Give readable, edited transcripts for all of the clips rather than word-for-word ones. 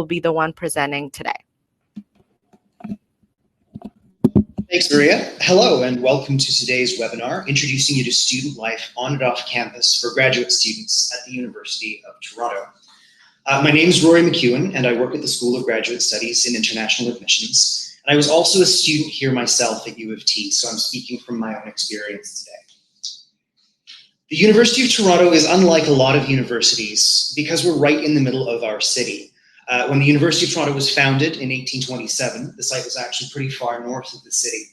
will be the one presenting today. Thanks, Maria. Hello, and welcome to today's webinar, introducing you to student life on and off campus for graduate students at the University of Toronto. My name is Rory McEwen, and I work at the School of Graduate Studies in International Admissions. And I was also a student here myself at U of T, so I'm speaking from my own experience today. The University of Toronto is unlike a lot of universities because we're right in the middle of our city. When the University of Toronto was founded in 1827, the site was actually pretty far north of the city.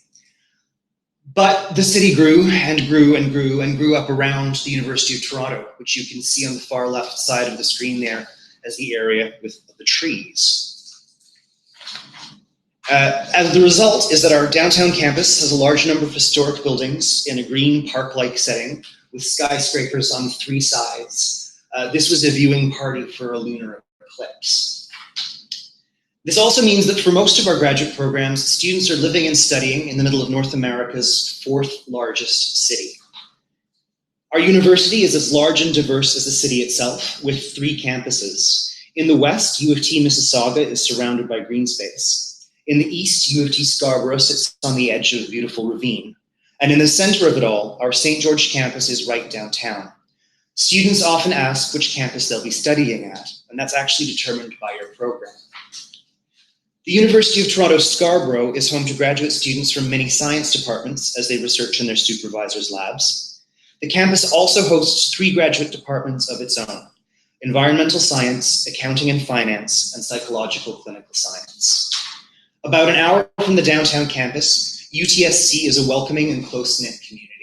But the city grew and grew and grew and grew up around the University of Toronto, which you can see on the far left side of the screen there as the area with the trees. As the result is that our downtown campus has a large number of historic buildings in a green park-like setting with skyscrapers on 3 sides. This was a viewing party for a lunar eclipse. This also means that for most of our graduate programs, students are living and studying in the middle of North America's 4th largest city. Our university is as large and diverse as the city itself, with 3 campuses. In the west, U of T Mississauga is surrounded by green space. In the east, U of T Scarborough sits on the edge of a beautiful ravine. And in the center of it all, our St. George campus is right downtown. Students often ask which campus they'll be studying at, and that's actually determined by your program. The University of Toronto Scarborough is home to graduate students from many science departments as they research in their supervisors' labs. The campus also hosts 3 graduate departments of its own: environmental science, accounting and finance, and psychological clinical science. About an hour from the downtown campus, UTSC is a welcoming and close-knit community.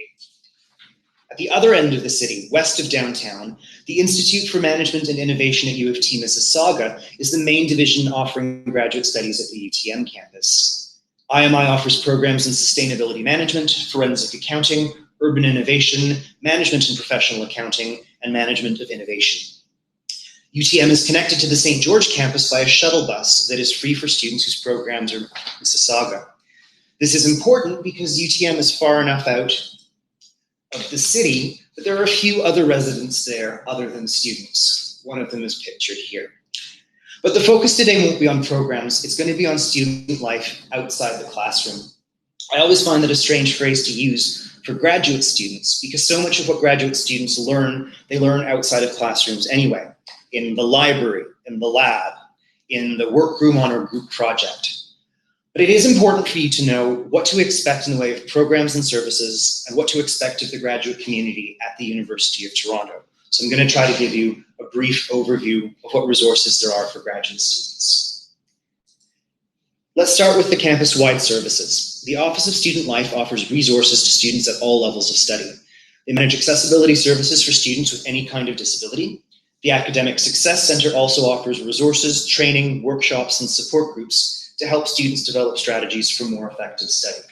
At the other end of the city, west of downtown, the Institute for Management and Innovation at U of T Mississauga is the main division offering graduate studies at the UTM campus. IMI offers programs in sustainability management, forensic accounting, urban innovation, management and professional accounting, and management of innovation. UTM is connected to the St. George campus by a shuttle bus that is free for students whose programs are in Mississauga. This is important because UTM is far enough out of the city, but there are a few other residents there other than students. One of them is pictured here. But the focus today won't be on programs, it's going to be on student life outside the classroom. I always find that a strange phrase to use for graduate students, because so much of what graduate students learn, they learn outside of classrooms anyway, in the library, in the lab, in the workroom on a group project. But it is important for you to know what to expect in the way of programs and services and what to expect of the graduate community at the University of Toronto. So I'm going to try to give you a brief overview of what resources there are for graduate students. Let's start with the campus-wide services. The Office of Student Life offers resources to students at all levels of study. They manage accessibility services for students with any kind of disability. The Academic Success Center also offers resources, training, workshops, and support groups to help students develop strategies for more effective study.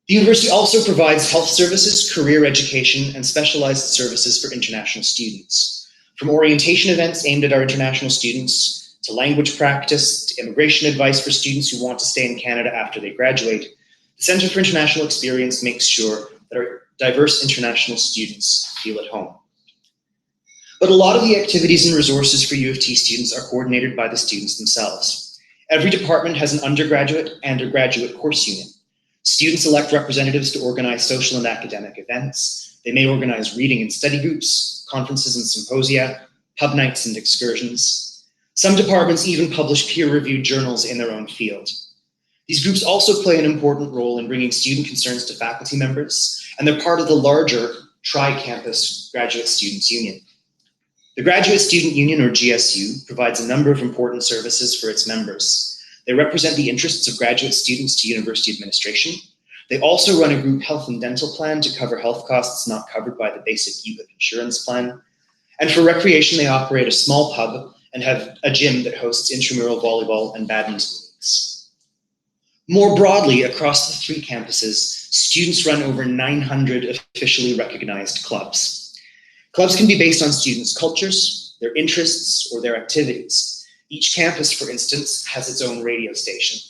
The university also provides health services, career education, and specialized services for international students. From orientation events aimed at our international students, to language practice, to immigration advice for students who want to stay in Canada after they graduate, the Centre for International Experience makes sure that our diverse international students feel at home. But a lot of the activities and resources for U of T students are coordinated by the students themselves. Every department has an undergraduate and a graduate course union. Students elect representatives to organize social and academic events. They may organize reading and study groups, conferences and symposia, pub nights and excursions. Some departments even publish peer-reviewed journals in their own field. These groups also play an important role in bringing student concerns to faculty members, and they're part of the larger tri-campus Graduate Students Union. The Graduate Student Union, or GSU, provides a number of important services for its members. They represent the interests of graduate students to university administration. They also run a group health and dental plan to cover health costs not covered by the basic UHIP insurance plan. And for recreation, they operate a small pub and have a gym that hosts intramural volleyball and badminton leagues. More broadly, across the 3 campuses, students run over 900 officially recognized clubs. Clubs can be based on students' cultures, their interests, or their activities. Each campus, for instance, has its own radio station.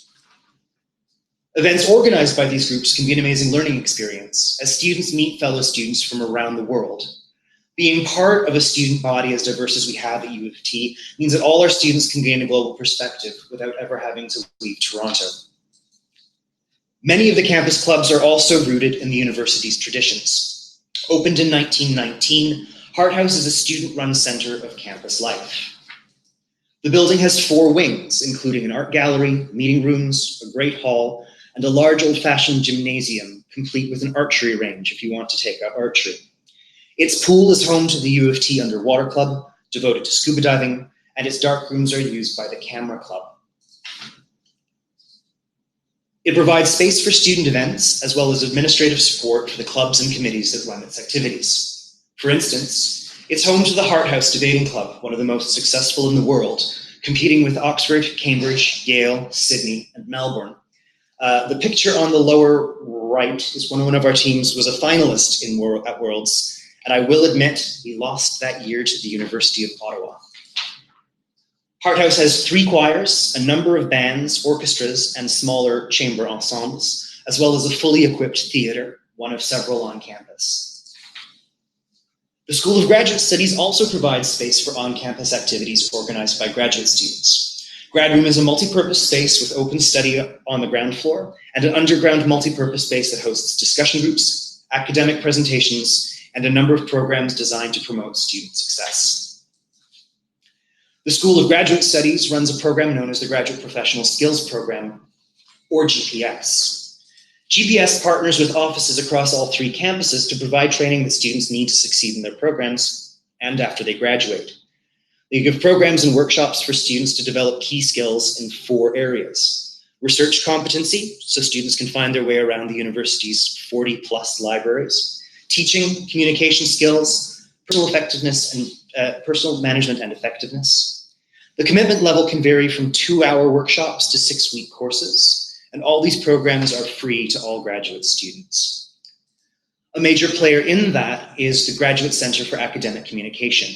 Events organized by these groups can be an amazing learning experience as students meet fellow students from around the world. Being part of a student body as diverse as we have at U of T means that all our students can gain a global perspective without ever having to leave Toronto. Many of the campus clubs are also rooted in the university's traditions. Opened in 1919, Hart House is a student-run center of campus life. The building has 4 wings, including an art gallery, meeting rooms, a great hall, and a large old-fashioned gymnasium, complete with an archery range if you want to take up archery. Its pool is home to the U of T Underwater Club, devoted to scuba diving, and its dark rooms are used by the Camera Club. It provides space for student events, as well as administrative support for the clubs and committees that run its activities. For instance, it's home to the Hart House Debating Club, one of the most successful in the world, competing with Oxford, Cambridge, Yale, Sydney, and Melbourne. The picture on the lower right is when one of our teams was a finalist at Worlds, and I will admit we lost that year to the University of Ottawa. Hart House has 3 choirs, a number of bands, orchestras, and smaller chamber ensembles, as well as a fully equipped theatre, one of several on campus. The School of Graduate Studies also provides space for on-campus activities organized by graduate students. Grad Room is a multi-purpose space with open study on the ground floor and an underground multi-purpose space that hosts discussion groups, academic presentations, and a number of programs designed to promote student success. The School of Graduate Studies runs a program known as the Graduate Professional Skills Program, or GPS. GPS partners with offices across all 3 campuses to provide training that students need to succeed in their programs and after they graduate. They give programs and workshops for students to develop key skills in 4 areas. Research competency, so students can find their way around the university's 40+ libraries. Teaching, communication skills, personal management and effectiveness. The commitment level can vary from 2-hour workshops to 6-week courses, and all these programs are free to all graduate students. A major player in that is the Graduate Center for Academic Communication.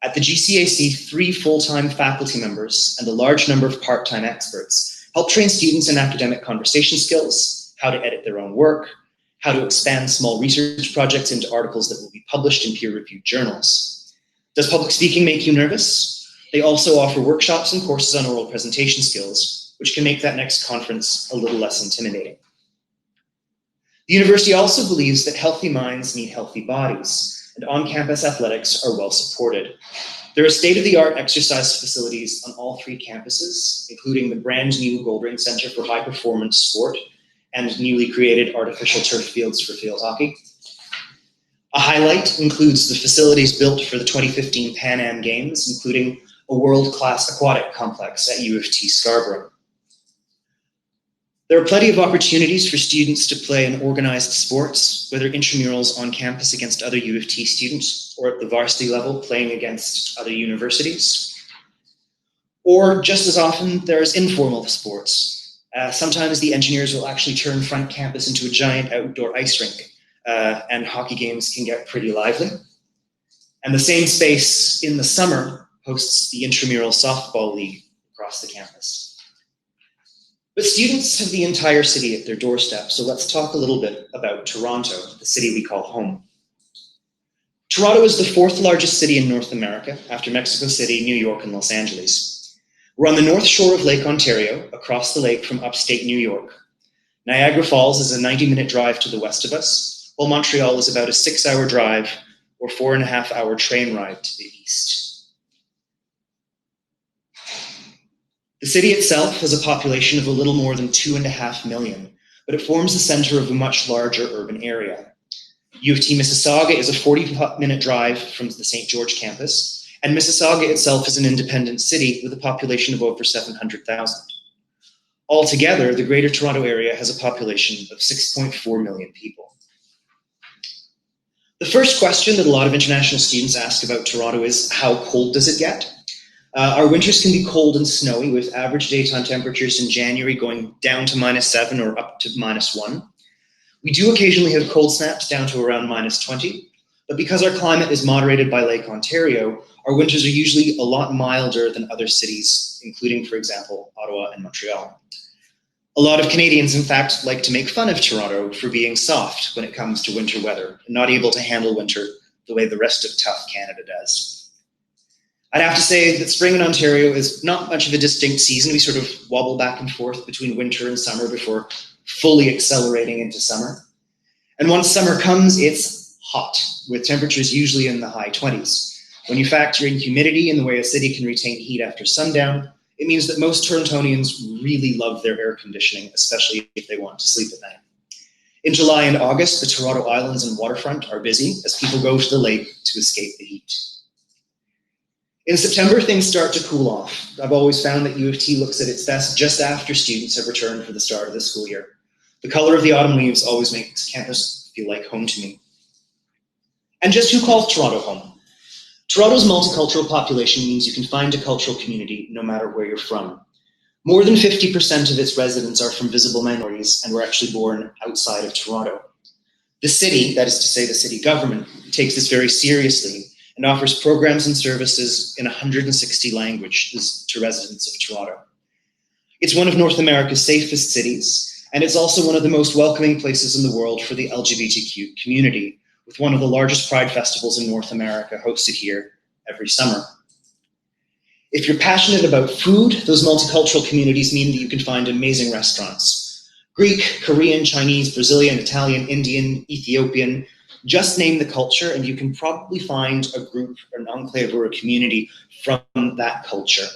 At the GCAC, 3 full-time faculty members and a large number of part-time experts help train students in academic conversation skills, how to edit their own work, how to expand small research projects into articles that will be published in peer-reviewed journals. Does public speaking make you nervous? They also offer workshops and courses on oral presentation skills, which can make that next conference a little less intimidating. The university also believes that healthy minds need healthy bodies, and on-campus athletics are well supported. There are state-of-the-art exercise facilities on all 3 campuses, including the brand new Goldring Center for High Performance Sport and newly created artificial turf fields for field hockey. A highlight includes the facilities built for the 2015 Pan Am Games, including a world-class aquatic complex at U of T Scarborough. There are plenty of opportunities for students to play in organized sports, whether intramurals on campus against other U of T students, or at the varsity level playing against other universities. Or just as often, there's informal sports. Sometimes the engineers will actually turn front campus into a giant outdoor ice rink, and hockey games can get pretty lively. And the same space in the summer hosts the intramural softball league across the campus. But students have the entire city at their doorstep, so let's talk a little bit about Toronto, the city we call home. Toronto is the 4th largest city in North America, after Mexico City, New York, and Los Angeles. We're on the north shore of Lake Ontario, across the lake from upstate New York. Niagara Falls is a 90-minute drive to the west of us, while Montreal is about a 6-hour drive or 4.5-hour train ride to the east. The city itself has a population of a little more than 2.5 million, but it forms the center of a much larger urban area. U of T Mississauga is a 40-minute drive from the St. George campus, and Mississauga itself is an independent city with a population of over 700,000. Altogether, the Greater Toronto Area has a population of 6.4 million people. The first question that a lot of international students ask about Toronto is, how cold does it get? Our winters can be cold and snowy, with average daytime temperatures in January going down to -7 or up to -1. We do occasionally have cold snaps down to around -20, but because our climate is moderated by Lake Ontario, our winters are usually a lot milder than other cities, including, for example, Ottawa and Montreal. A lot of Canadians, in fact, like to make fun of Toronto for being soft when it comes to winter weather and not able to handle winter the way the rest of tough Canada does. I'd have to say that spring in Ontario is not much of a distinct season. We sort of wobble back and forth between winter and summer before fully accelerating into summer. And once summer comes, it's hot, with temperatures usually in the high 20s. When you factor in humidity and the way a city can retain heat after sundown, it means that most Torontonians really love their air conditioning, especially if they want to sleep at night. In July and August, the Toronto Islands and waterfront are busy as people go to the lake to escape the heat. In September, things start to cool off. I've always found that U of T looks at its best just after students have returned for the start of the school year. The color of the autumn leaves always makes campus feel like home to me. And just who calls Toronto home? Toronto's multicultural population means you can find a cultural community no matter where you're from. More than 50% of its residents are from visible minorities and were actually born outside of Toronto. The city, that is to say the city government, takes this very seriously and offers programs and services in 160 languages to residents of Toronto. It's one of North America's safest cities, and it's also one of the most welcoming places in the world for the LGBTQ community, with one of the largest pride festivals in North America hosted here every summer. If you're passionate about food, those multicultural communities mean that you can find amazing restaurants. Greek, Korean, Chinese, Brazilian, Italian, Indian, Ethiopian, just name the culture and you can probably find a group, an enclave, or a community from that culture.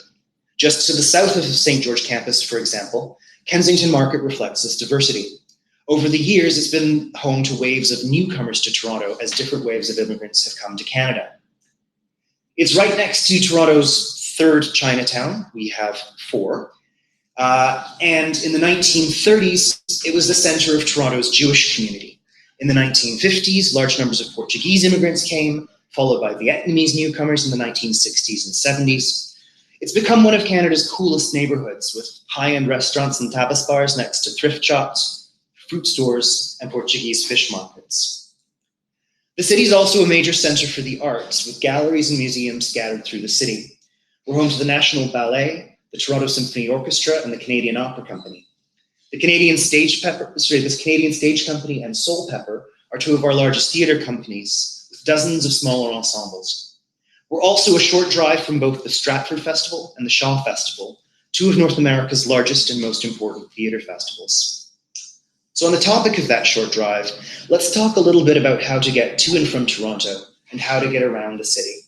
Just to the south of St. George campus, for example, Kensington Market reflects this diversity. Over the years, it's been home to waves of newcomers to Toronto as different waves of immigrants have come to Canada. It's right next to Toronto's third Chinatown. We have 4. And in the 1930s, it was the center of Toronto's Jewish community. In the 1950s, large numbers of Portuguese immigrants came, followed by Vietnamese newcomers in the 1960s and 70s. It's become one of Canada's coolest neighborhoods, with high-end restaurants and tapas bars next to thrift shops, fruit stores, and Portuguese fish markets. The city is also a major center for the arts, with galleries and museums scattered through the city. We're home to the National Ballet, the Toronto Symphony Orchestra, and the Canadian Opera Company. The Canadian Stage Company and Soul Pepper are 2 of our largest theatre companies, with dozens of smaller ensembles. We're also a short drive from both the Stratford Festival and the Shaw Festival, 2 of North America's largest and most important theatre festivals. So on the topic of that short drive, let's talk a little bit about how to get to and from Toronto and how to get around the city.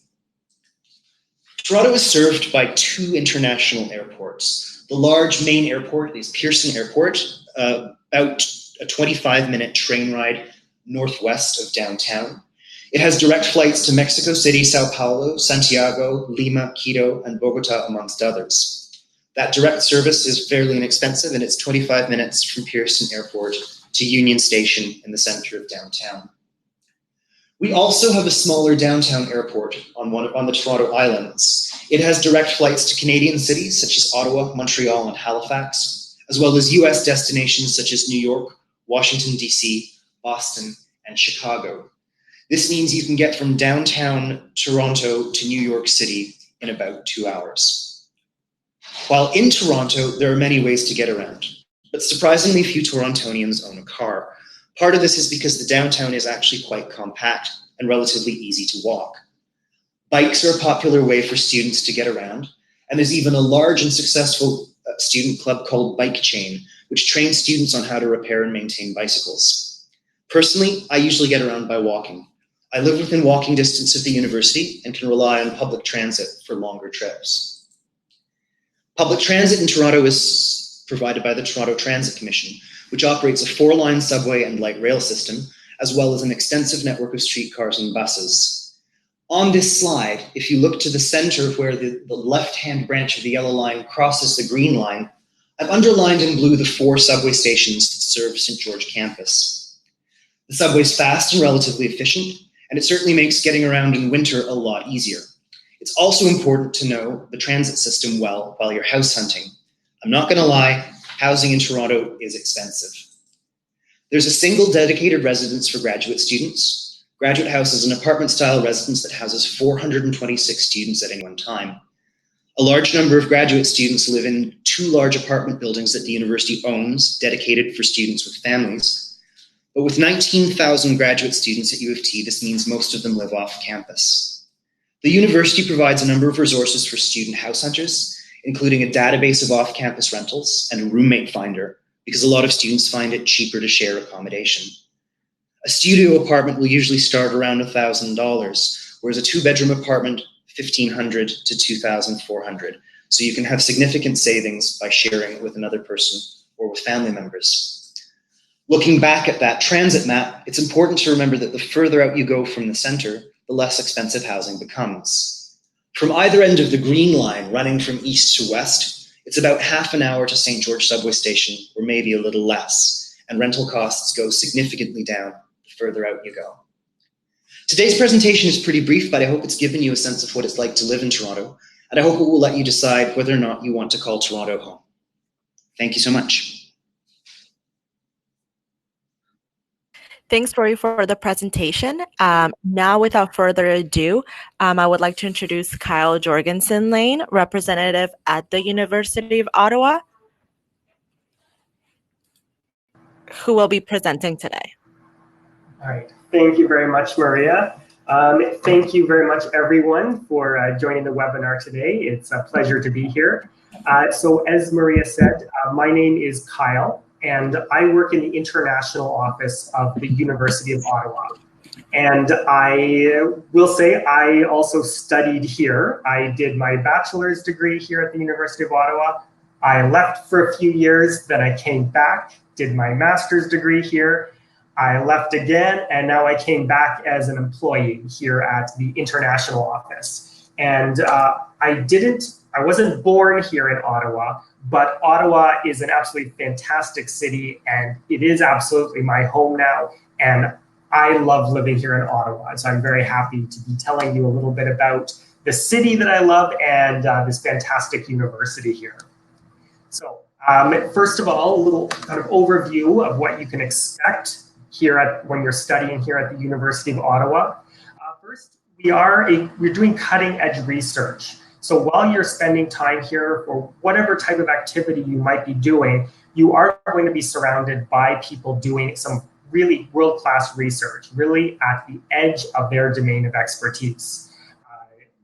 Toronto is served by 2 international airports. The large main airport is Pearson Airport, about a 25-minute train ride northwest of downtown. It has direct flights to Mexico City, Sao Paulo, Santiago, Lima, Quito, and Bogota, amongst others. That direct service is fairly inexpensive, and it's 25 minutes from Pearson Airport to Union Station in the center of downtown. We also have a smaller downtown airport on the Toronto Islands. It has direct flights to Canadian cities such as Ottawa, Montreal, and Halifax, as well as US destinations such as New York, Washington, DC, Boston, and Chicago. This means you can get from downtown Toronto to New York City in about 2 hours. While in Toronto, there are many ways to get around, but surprisingly few Torontonians own a car. Part of this is because the downtown is actually quite compact and relatively easy to walk. Bikes are a popular way for students to get around, and there's even a large and successful student club called Bike Chain, which trains students on how to repair and maintain bicycles. Personally, I usually get around by walking. I live within walking distance of the university and can rely on public transit for longer trips. Public transit in Toronto is provided by the Toronto Transit Commission, which operates a 4-line subway and light rail system, as well as an extensive network of streetcars and buses. On this slide, if you look to the center of where the left-hand branch of the yellow line crosses the green line, I've underlined in blue the 4 subway stations that serve St. George campus. The subway's fast and relatively efficient, and it certainly makes getting around in winter a lot easier. It's also important to know the transit system well while you're house hunting. I'm not going to lie, housing in Toronto is expensive. There's a single dedicated residence for graduate students. Graduate House is an apartment-style residence that houses 426 students at any one time. A large number of graduate students live in 2 large apartment buildings that the university owns, dedicated for students with families. But with 19,000 graduate students at U of T, this means most of them live off campus. The university provides a number of resources for student house hunters, including a database of off-campus rentals and a roommate finder, because a lot of students find it cheaper to share accommodation. A studio apartment will usually start around $1,000, whereas a two-bedroom apartment, $1,500 to $2,400. So you can have significant savings by sharing with another person or with family members. Looking back at that transit map, it's important to remember that the further out you go from the center, the less expensive housing becomes. From either end of the green line, running from east to west, it's about half an hour to St. George subway station, or maybe a little less, and rental costs go significantly down the further out you go. Today's presentation is pretty brief, but I hope it's given you a sense of what it's like to live in Toronto, and I hope it will let you decide whether or not you want to call Toronto home. Thank you so much. Thanks, Rory, for the presentation. Now, without further ado, I would like to introduce Kyle Jorgenson Lane, representative at the University of Ottawa, who will be presenting today. All right. Thank you very much, Maria. Thank you very much, everyone, for joining the webinar today. It's a pleasure to be here. So as Maria said, my name is Kyle, and I work in the international office of the University of Ottawa. And I will say I also studied here. I did my bachelor's degree here at the University of Ottawa. I left for a few years, then I came back, did my master's degree here. I left again, and now I came back as an employee here at the international office. And I wasn't born here in Ottawa, but Ottawa is an absolutely fantastic city, and it is absolutely my home now. And I love living here in Ottawa. So I'm very happy to be telling you a little bit about the city that I love and this fantastic university here. So first of all, a little kind of overview of what you can expect here when you're studying here at the University of Ottawa. First, we're doing cutting edge research. So while you're spending time here for whatever type of activity you might be doing, you are going to be surrounded by people doing some really world-class research, really at the edge of their domain of expertise.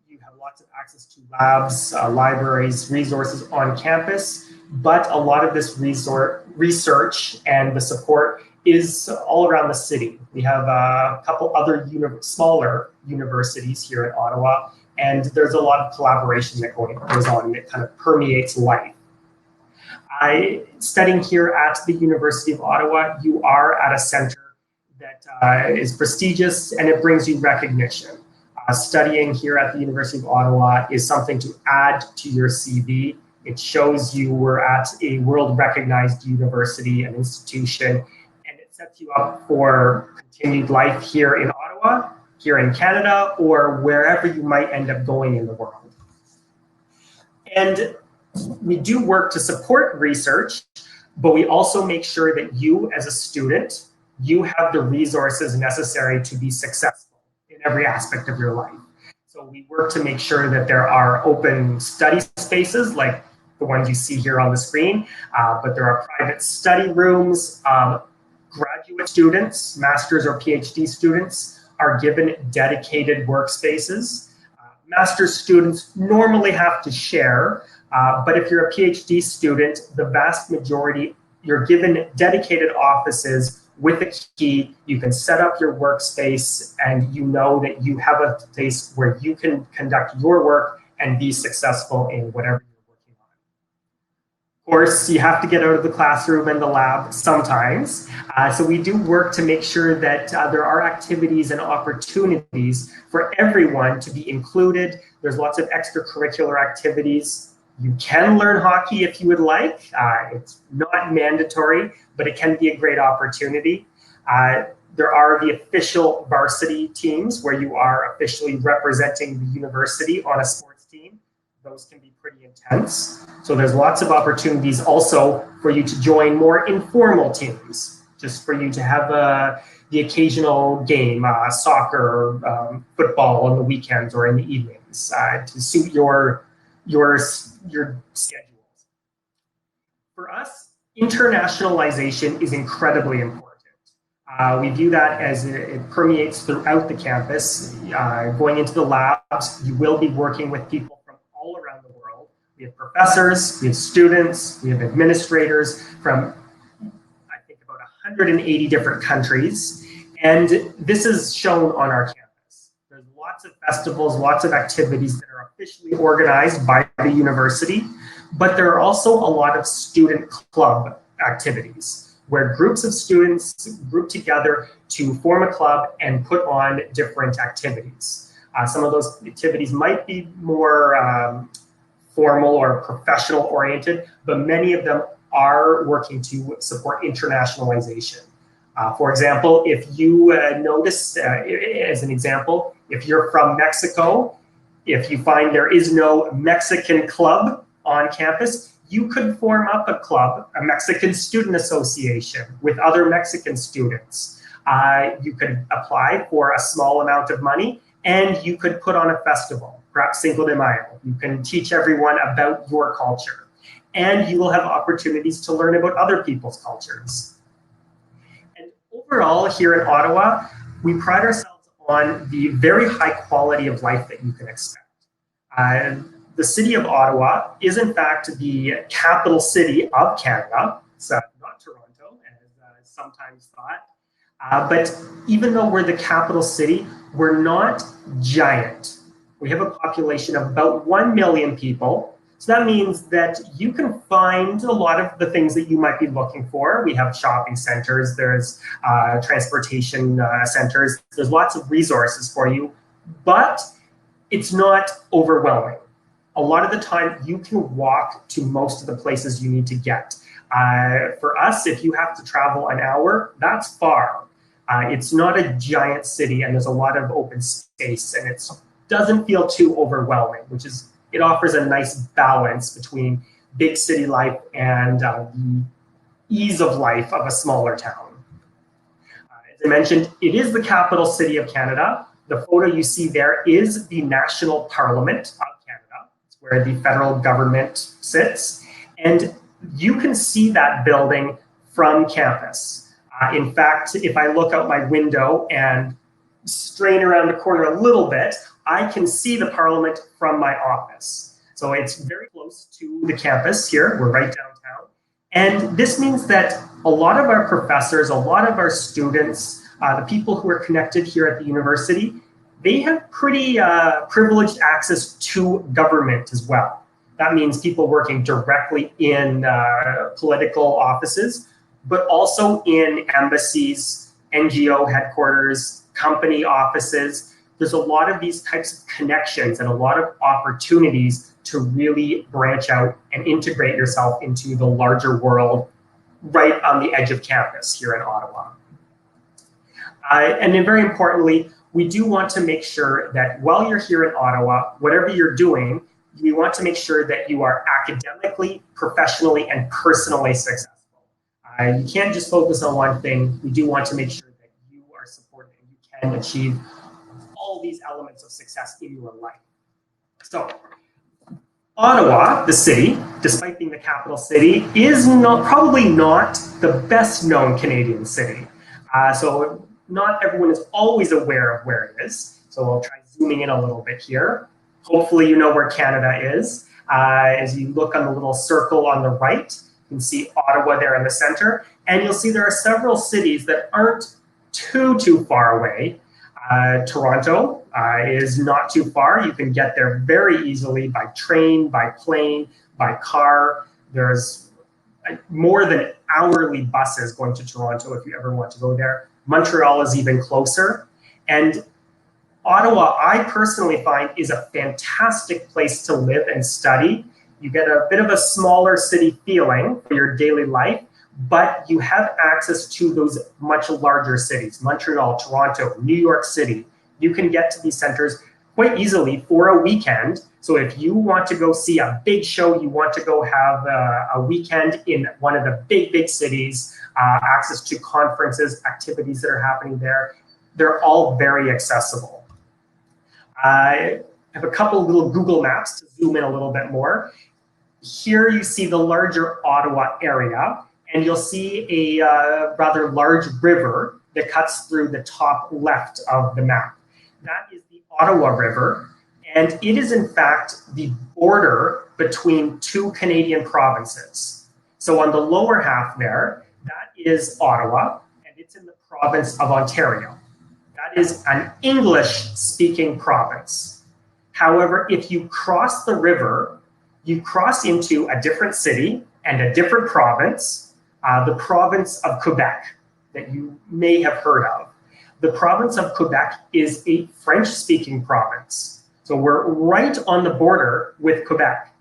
You have lots of access to labs, libraries, resources on campus, but a lot of this research and the support is all around the city. We have a couple other smaller universities here in Ottawa, and there's a lot of collaboration that goes on, and it kind of permeates life. Studying here at the University of Ottawa, you are at a center that is prestigious, and it brings you recognition. Studying here at the University of Ottawa is something to add to your CV. It shows you were at a world-recognized university, an institution, and it sets you up for continued life here in Ottawa, here in Canada, or wherever you might end up going in the world. And we do work to support research, but we also make sure that you as a student, you have the resources necessary to be successful in every aspect of your life. So we work to make sure that there are open study spaces like the ones you see here on the screen, but there are private study rooms. Graduate students, master's or PhD students, are given dedicated workspaces. Master's students normally have to share, but if you're a PhD student, the vast majority, you're given dedicated offices with a key. You can set up your workspace, and you know that you have a place where you can conduct your work and be successful in whatever you're working on. Of course, you have to get out of the classroom and the lab sometimes. So we do work to make sure that there are activities and opportunities for everyone to be included. There's lots of extracurricular activities. You can learn hockey if you would like. It's not mandatory, but it can be a great opportunity. There are the official varsity teams where you are officially representing the university on a sports team. Those can be pretty intense. So there's lots of opportunities also for you to join more informal teams, just for you to have the occasional game, soccer, football on the weekends or in the evenings to suit your schedules. For us, internationalization is incredibly important. We view that as it permeates throughout the campus. Going into the labs, you will be working with people from all around the world. We have professors, we have students, we have administrators from, I think, about 180 different countries. And this is shown on our campus. There's lots of festivals, lots of activities that are officially organized by the university, but there are also a lot of student club activities where groups of students group together to form a club and put on different activities. Some of those activities might be more formal or professional oriented, but many of them are working to support internationalization. For example, if you notice, as an example, if you're from Mexico, if you find there is no Mexican club on campus, you could form up a club, a Mexican student association with other Mexican students. You could apply for a small amount of money and you could put on a festival, perhaps Cinco de Mayo. You can teach everyone about your culture and you will have opportunities to learn about other people's cultures. And overall here in Ottawa, we pride ourselves on the very high quality of life that you can expect. The city of Ottawa is in fact the capital city of Canada. It's not Toronto, as sometimes thought. But even though we're the capital city, we're not giant. We have a population of about 1 million people. So that means that you can find a lot of the things that you might be looking for. We have shopping centers, there's transportation centers, there's lots of resources for you, but it's not overwhelming. A lot of the time you can walk to most of the places you need to get. For us, if you have to travel an hour, that's far. It's not a giant city and there's a lot of open space and it doesn't feel too overwhelming, which is, it offers a nice balance between big city life and the ease of life of a smaller town. As I mentioned, it is the capital city of Canada. The photo you see there is the National Parliament of Canada. It's where the federal government sits. And you can see that building from campus. In fact, if I look out my window and strain around the corner a little bit, I can see the Parliament from my office. So it's very close to the campus here. We're right downtown. And this means that a lot of our professors, a lot of our students, the people who are connected here at the university, they have pretty privileged access to government as well. That means people working directly in political offices, but also in embassies, NGO headquarters, company offices. There's a lot of these types of connections and a lot of opportunities to really branch out and integrate yourself into the larger world right on the edge of campus here in Ottawa. And then very importantly, we do want to make sure that while you're here in Ottawa, whatever you're doing, we want to make sure that you are academically, professionally, and personally successful. You can't just focus on one thing. We do want to make sure that you are supported and you can achieve all these elements of success in your life. So, Ottawa, the city, despite being the capital city, is probably not the best known Canadian city. So not everyone is always aware of where it is. So I'll try zooming in a little bit here. Hopefully you know where Canada is. As you look on the little circle on the right, you can see Ottawa there in the center. And you'll see there are several cities that aren't too far away. Toronto is not too far. You can get there very easily by train, by plane, by car. There's more than hourly buses going to Toronto if you ever want to go there. Montreal is even closer. And Ottawa, I personally find, is a fantastic place to live and study. You get a bit of a smaller city feeling for your daily life, but you have access to those much larger cities, Montreal, Toronto, New York City. You can get to these centers quite easily for a weekend. So if you want to go see a big show, you want to go have a weekend in one of the big cities, access to conferences, activities that are happening there, they're all very accessible. I have a couple little Google Maps to zoom in a little bit more. Here you see the larger Ottawa area, and you'll see a rather large river that cuts through the top left of the map. That is the Ottawa River, and it is in fact the border between two Canadian provinces. So on the lower half there, that is Ottawa, and it's in the province of Ontario. That is an English-speaking province. However, if you cross the river, you cross into a different city and a different province, the province of Quebec, that you may have heard of. The province of Quebec is a French-speaking province. So we're right on the border with Quebec.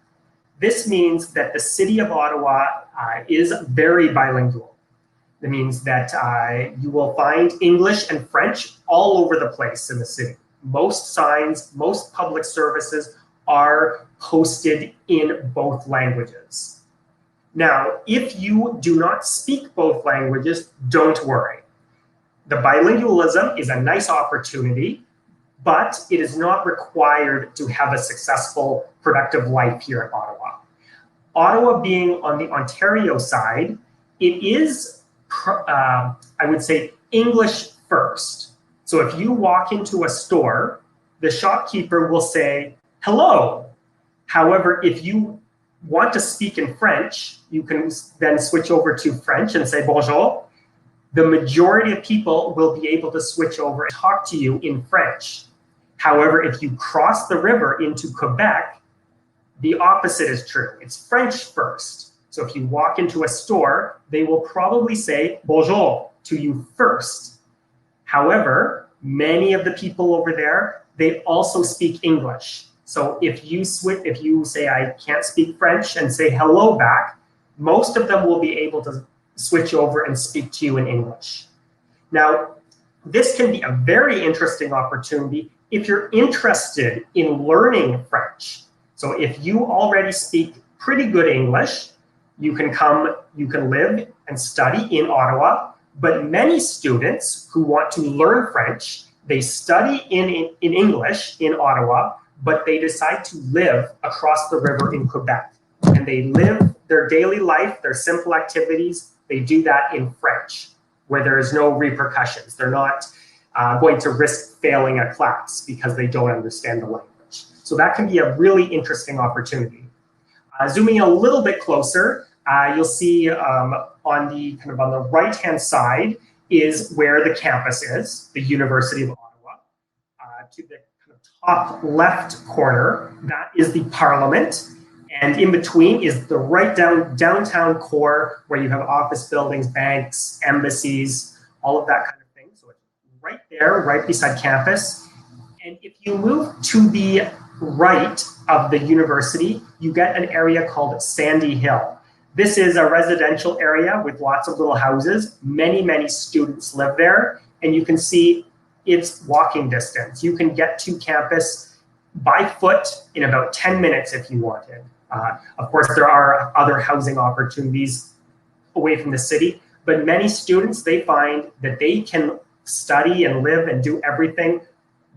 This means that the city of Ottawa is very bilingual. That means that you will find English and French all over the place in the city. Most signs, most public services are posted in both languages. Now, if you do not speak both languages, don't worry. The bilingualism is a nice opportunity, but it is not required to have a successful, productive life here in Ottawa. Ottawa being on the Ontario side, it is, I would say, English first. So if you walk into a store, the shopkeeper will say, hello. However, if you want to speak in French, you can then switch over to French and say bonjour. The majority of people will be able to switch over and talk to you in French. However, if you cross the river into Quebec, the opposite is true. It's French first. So if you walk into a store, they will probably say bonjour to you first. However, many of the people over there, they also speak English. So if you say, I can't speak French and say hello back, most of them will be able to switch over and speak to you in English. Now, this can be a very interesting opportunity if you're interested in learning French. So if you already speak pretty good English, you can live and study in Ottawa, but many students who want to learn French, they study in English in Ottawa, but they decide to live across the river in Quebec. And they live their daily life, their simple activities, they do that in French, where there is no repercussions. They're not going to risk failing a class because they don't understand the language. So that can be a really interesting opportunity. Zooming in a little bit closer, you'll see on the right-hand side is where the campus is, the University of Ottawa. To the top left corner, that is the Parliament. And in between is the downtown core where you have office buildings, banks, embassies, all of that kind of thing. So it's right there, right beside campus. And if you move to the right of the university, you get an area called Sandy Hill. This is a residential area with lots of little houses. Many, many students live there. And you can see it's walking distance. You can get to campus by foot in about 10 minutes if you wanted. Of course, there are other housing opportunities away from the city, but many students, they find that they can study and live and do everything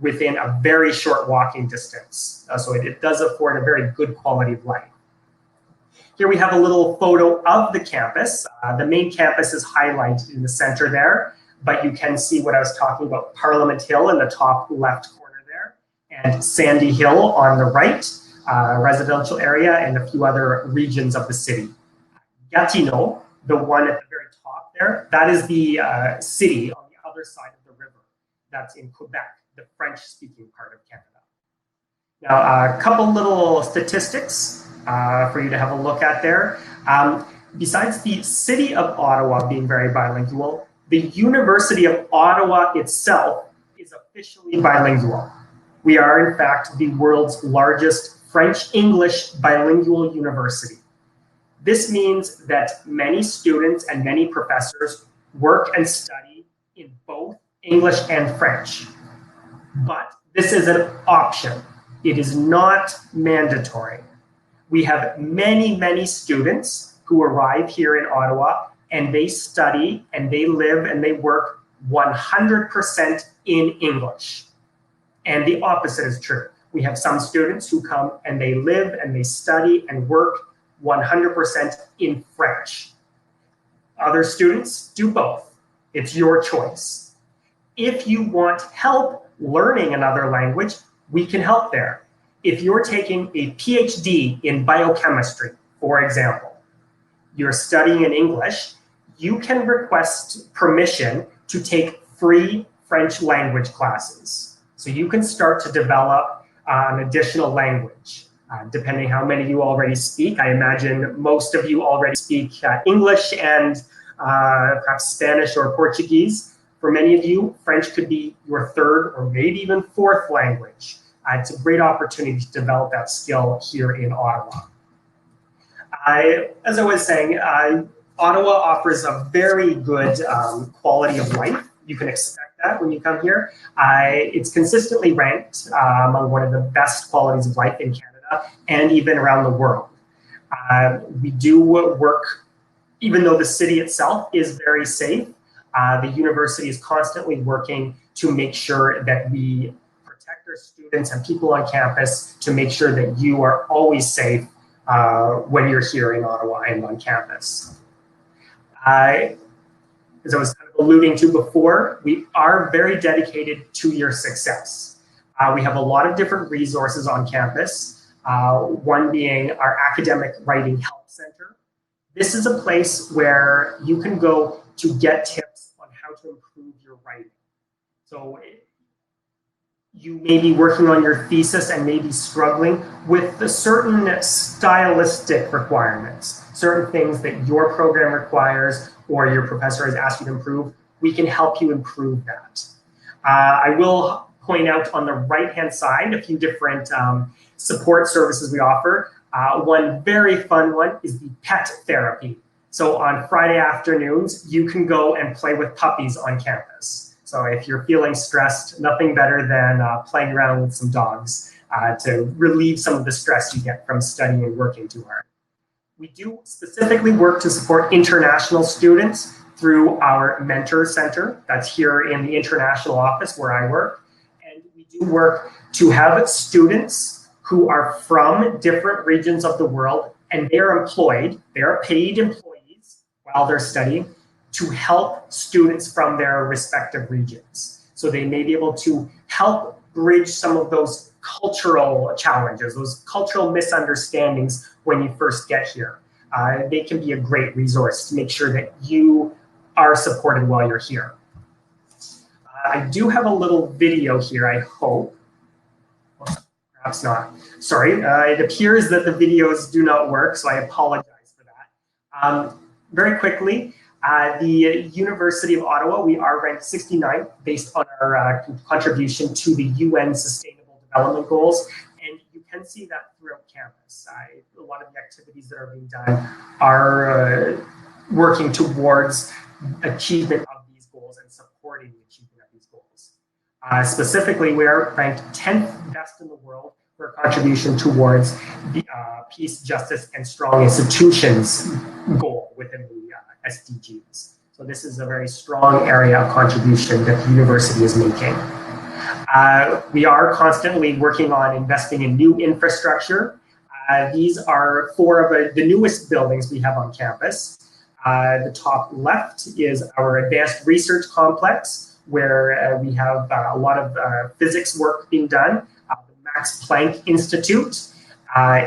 within a very short walking distance. So it does afford a very good quality of life. Here we have a little photo of the campus. The main campus is highlighted in the center there, but you can see what I was talking about, Parliament Hill in the top left corner there, and Sandy Hill on the right. Residential area and a few other regions of the city. Gatineau, the one at the very top there, that is the city on the other side of the river. That's in Quebec, the French-speaking part of Canada. Now, a couple little statistics for you to have a look at there. Besides the city of Ottawa being very bilingual, the University of Ottawa itself is officially bilingual. We are, in fact, the world's largest French-English bilingual university. This means that many students and many professors work and study in both English and French. But this is an option. It is not mandatory. We have many, many students who arrive here in Ottawa and they study and they live and they work 100% in English. And the opposite is true. We have some students who come and they live and they study and work 100% in French. Other students do both. It's your choice. If you want help learning another language, we can help there. If you're taking a PhD in biochemistry, for example, you're studying in English, you can request permission to take free French language classes. So you can start to develop an additional language, depending how many you already speak. I imagine most of you already speak English and perhaps Spanish or Portuguese. For many of you, French could be your third or maybe even fourth language. It's a great opportunity to develop that skill here in Ottawa. As I was saying, Ottawa offers a very good quality of life. You can expect that when you come here. It's consistently ranked among one of the best qualities of life in Canada and even around the world. We do work, even though the city itself is very safe, the university is constantly working to make sure that we protect our students and people on campus to make sure that you are always safe when you're here in Ottawa and on campus. As I was kind of alluding to before, we are very dedicated to your success. We have a lot of different resources on campus, one being our Academic Writing Help Center. This is a place where you can go to get tips on how to improve your writing. So you may be working on your thesis and may be struggling with the certain stylistic requirements, certain things that your program requires or your professor has asked you to improve. We can help you improve that. I will point out on the right-hand side a few different support services we offer. One very fun one is the pet therapy. So on Friday afternoons, you can go and play with puppies on campus. So if you're feeling stressed, nothing better than playing around with some dogs to relieve some of the stress you get from studying and working too hard. We do specifically work to support international students through our Mentor Center. That's here in the international office where I work. And we do work to have students who are from different regions of the world, and they're employed, they're paid employees while they're studying to help students from their respective regions. So they may be able to help bridge some of those cultural challenges, those cultural misunderstandings when you first get here. They can be a great resource to make sure that you are supported while you're here. I do have a little video here, I hope. Perhaps not. Sorry, it appears that the videos do not work, so I apologize for that. Very quickly, the University of Ottawa, we are ranked 69th based on our contribution to the UN Sustainable Development Goals, and you can see that throughout campus. A lot of the activities that are being done are working towards achievement of these goals and supporting the achievement of these goals. Specifically, we are ranked 10th best in the world for contribution towards the peace, justice, and strong institutions goal within the SDGs. So this is a very strong area of contribution that the university is making. We are constantly working on investing in new infrastructure. These are 4 of the newest buildings we have on campus. The top left is our advanced research complex, where we have a lot of physics work being done. The Max Planck Institute.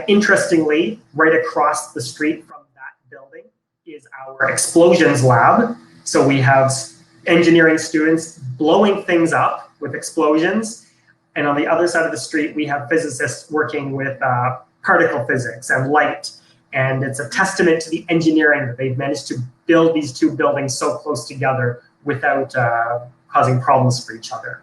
Interestingly, right across the street from that building is our explosions lab. So we have engineering students blowing things up with explosions. And on the other side of the street, we have physicists working with particle physics and light. And it's a testament to the engineering that they've managed to build these 2 buildings so close together without causing problems for each other.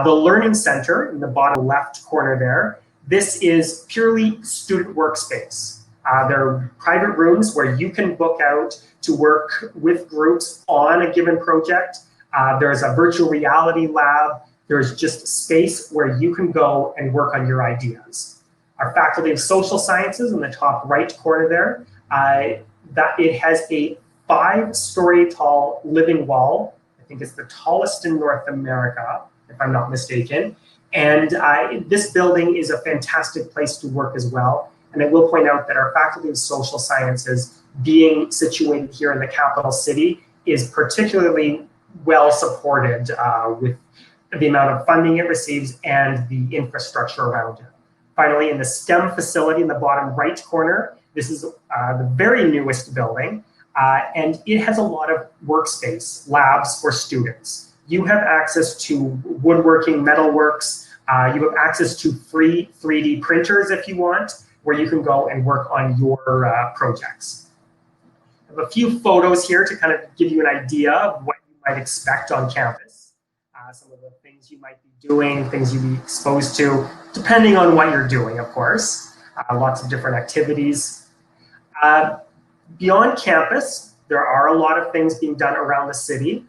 The Learning Center in the bottom left corner there, this is purely student workspace. There are private rooms where you can book out to work with groups on a given project. There's a virtual reality lab. There's just space where you can go and work on your ideas. Our Faculty of Social Sciences in the top right corner there, that it has a 5-story tall living wall. I think it's the tallest in North America, if I'm not mistaken. And this building is a fantastic place to work as well. And I will point out that our Faculty of Social Sciences, being situated here in the capital city, is particularly well supported with the amount of funding it receives and the infrastructure around it. Finally, in the STEM facility in the bottom right corner, this is the very newest building, and it has a lot of workspace, labs for students. You have access to woodworking, metalworks. You have access to free 3D printers if you want, where you can go and work on your projects. I have a few photos here to kind of give you an idea of what you might expect on campus. Some of the things you might be doing, things you'd be exposed to, depending on what you're doing, of course. Lots of different activities. Beyond campus, there are a lot of things being done around the city,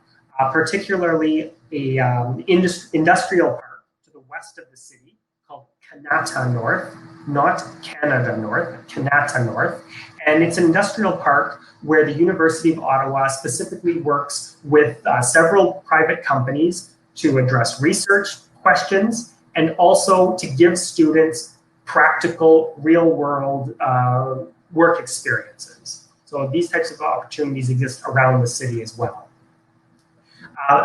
particularly a industrial park to the west of the city called Kanata North, not Canada North, Kanata North. And it's an industrial park where the University of Ottawa specifically works with several private companies to address research questions and also to give students practical, real-world work experiences. So these types of opportunities exist around the city as well.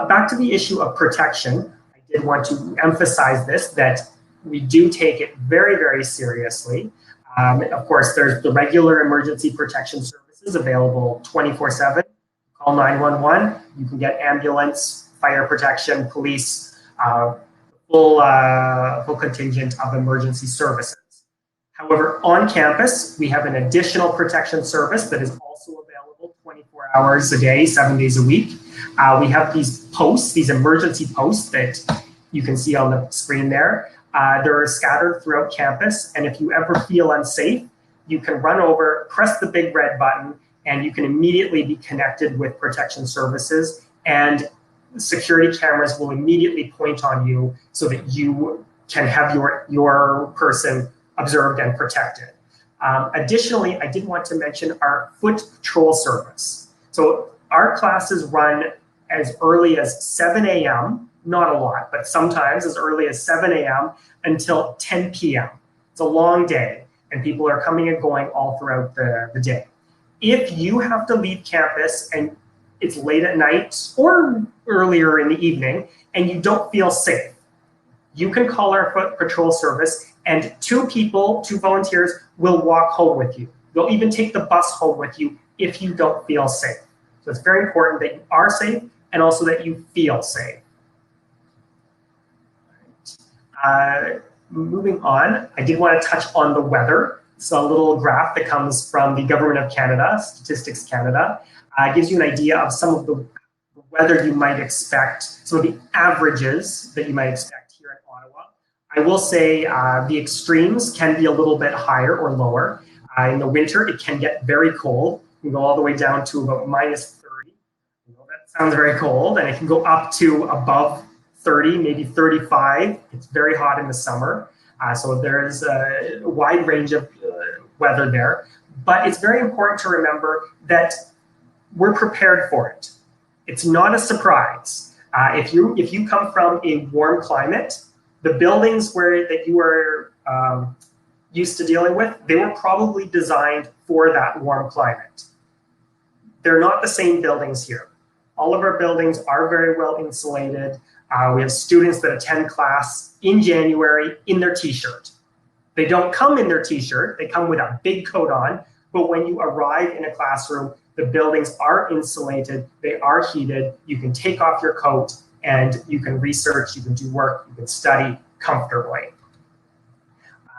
Back to the issue of protection, I did want to emphasize this, that we do take it very, very seriously. Of course, there's the regular emergency protection services available 24/7. Call 911, you can get ambulance, fire protection, police, full contingent of emergency services. However, on campus, we have an additional protection service that is also available 24 hours a day, 7 days a week. We have these posts, these emergency posts that you can see on the screen there. They're scattered throughout campus, and if you ever feel unsafe, you can run over, press the big red button, and you can immediately be connected with protection services, and security cameras will immediately point on you so that you can have your person observed and protected. Additionally, I did want to mention our foot patrol service. So our classes run as early as 7 a.m., not a lot, but sometimes as early as 7 a.m. until 10 p.m. It's a long day, and people are coming and going all throughout the day. If you have to leave campus and it's late at night or earlier in the evening and you don't feel safe, you can call our foot patrol service, and two volunteers will walk home with you. They'll even take the bus home with you if you don't feel safe. So it's very important that you are safe and also that you feel safe. Moving on, I did want to touch on the weather. So a little graph that comes from the Government of Canada, Statistics Canada, gives you an idea of some of the weather you might expect, some of the averages that you might expect here in Ottawa. I will say the extremes can be a little bit higher or lower. In the winter, it can get very cold. It can go all the way down to about -30. You know, that sounds very cold, and it can go up to above 30, maybe 35. It's very hot in the summer. So there's a wide range of weather there. But it's very important to remember that we're prepared for it. It's not a surprise. If you come from a warm climate, the buildings that you are used to dealing with, they were probably designed for that warm climate. They're not the same buildings here. All of our buildings are very well insulated. We have students that attend class in January in their t-shirt. They don't come in their t-shirt, they come with a big coat on, but when you arrive in a classroom, the buildings are insulated, they are heated, you can take off your coat and you can research, you can do work, you can study comfortably.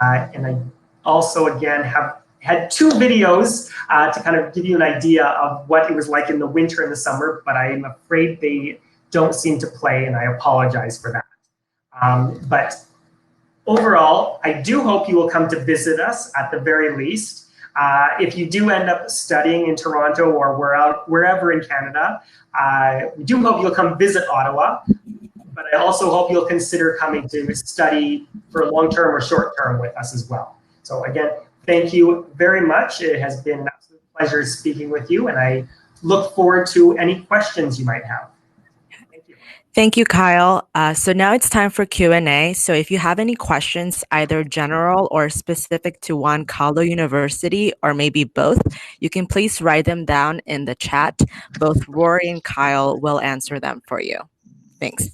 And I also, again, have had two videos to kind of give you an idea of what it was like in the winter and the summer, but I'm afraid they don't seem to play, and I apologize for that. But overall, I do hope you will come to visit us at the very least. If you do end up studying in Toronto or wherever in Canada, we do hope you'll come visit Ottawa, but I also hope you'll consider coming to study for long-term or short-term with us as well. So again, thank you very much. It has been an absolute pleasure speaking with you, and I look forward to any questions you might have. Thank you, Kyle. So now it's time for Q&A. So if you have any questions, either general or specific to one Caldo University, or maybe both, you can please write them down in the chat. Both Rory and Kyle will answer them for you. Thanks.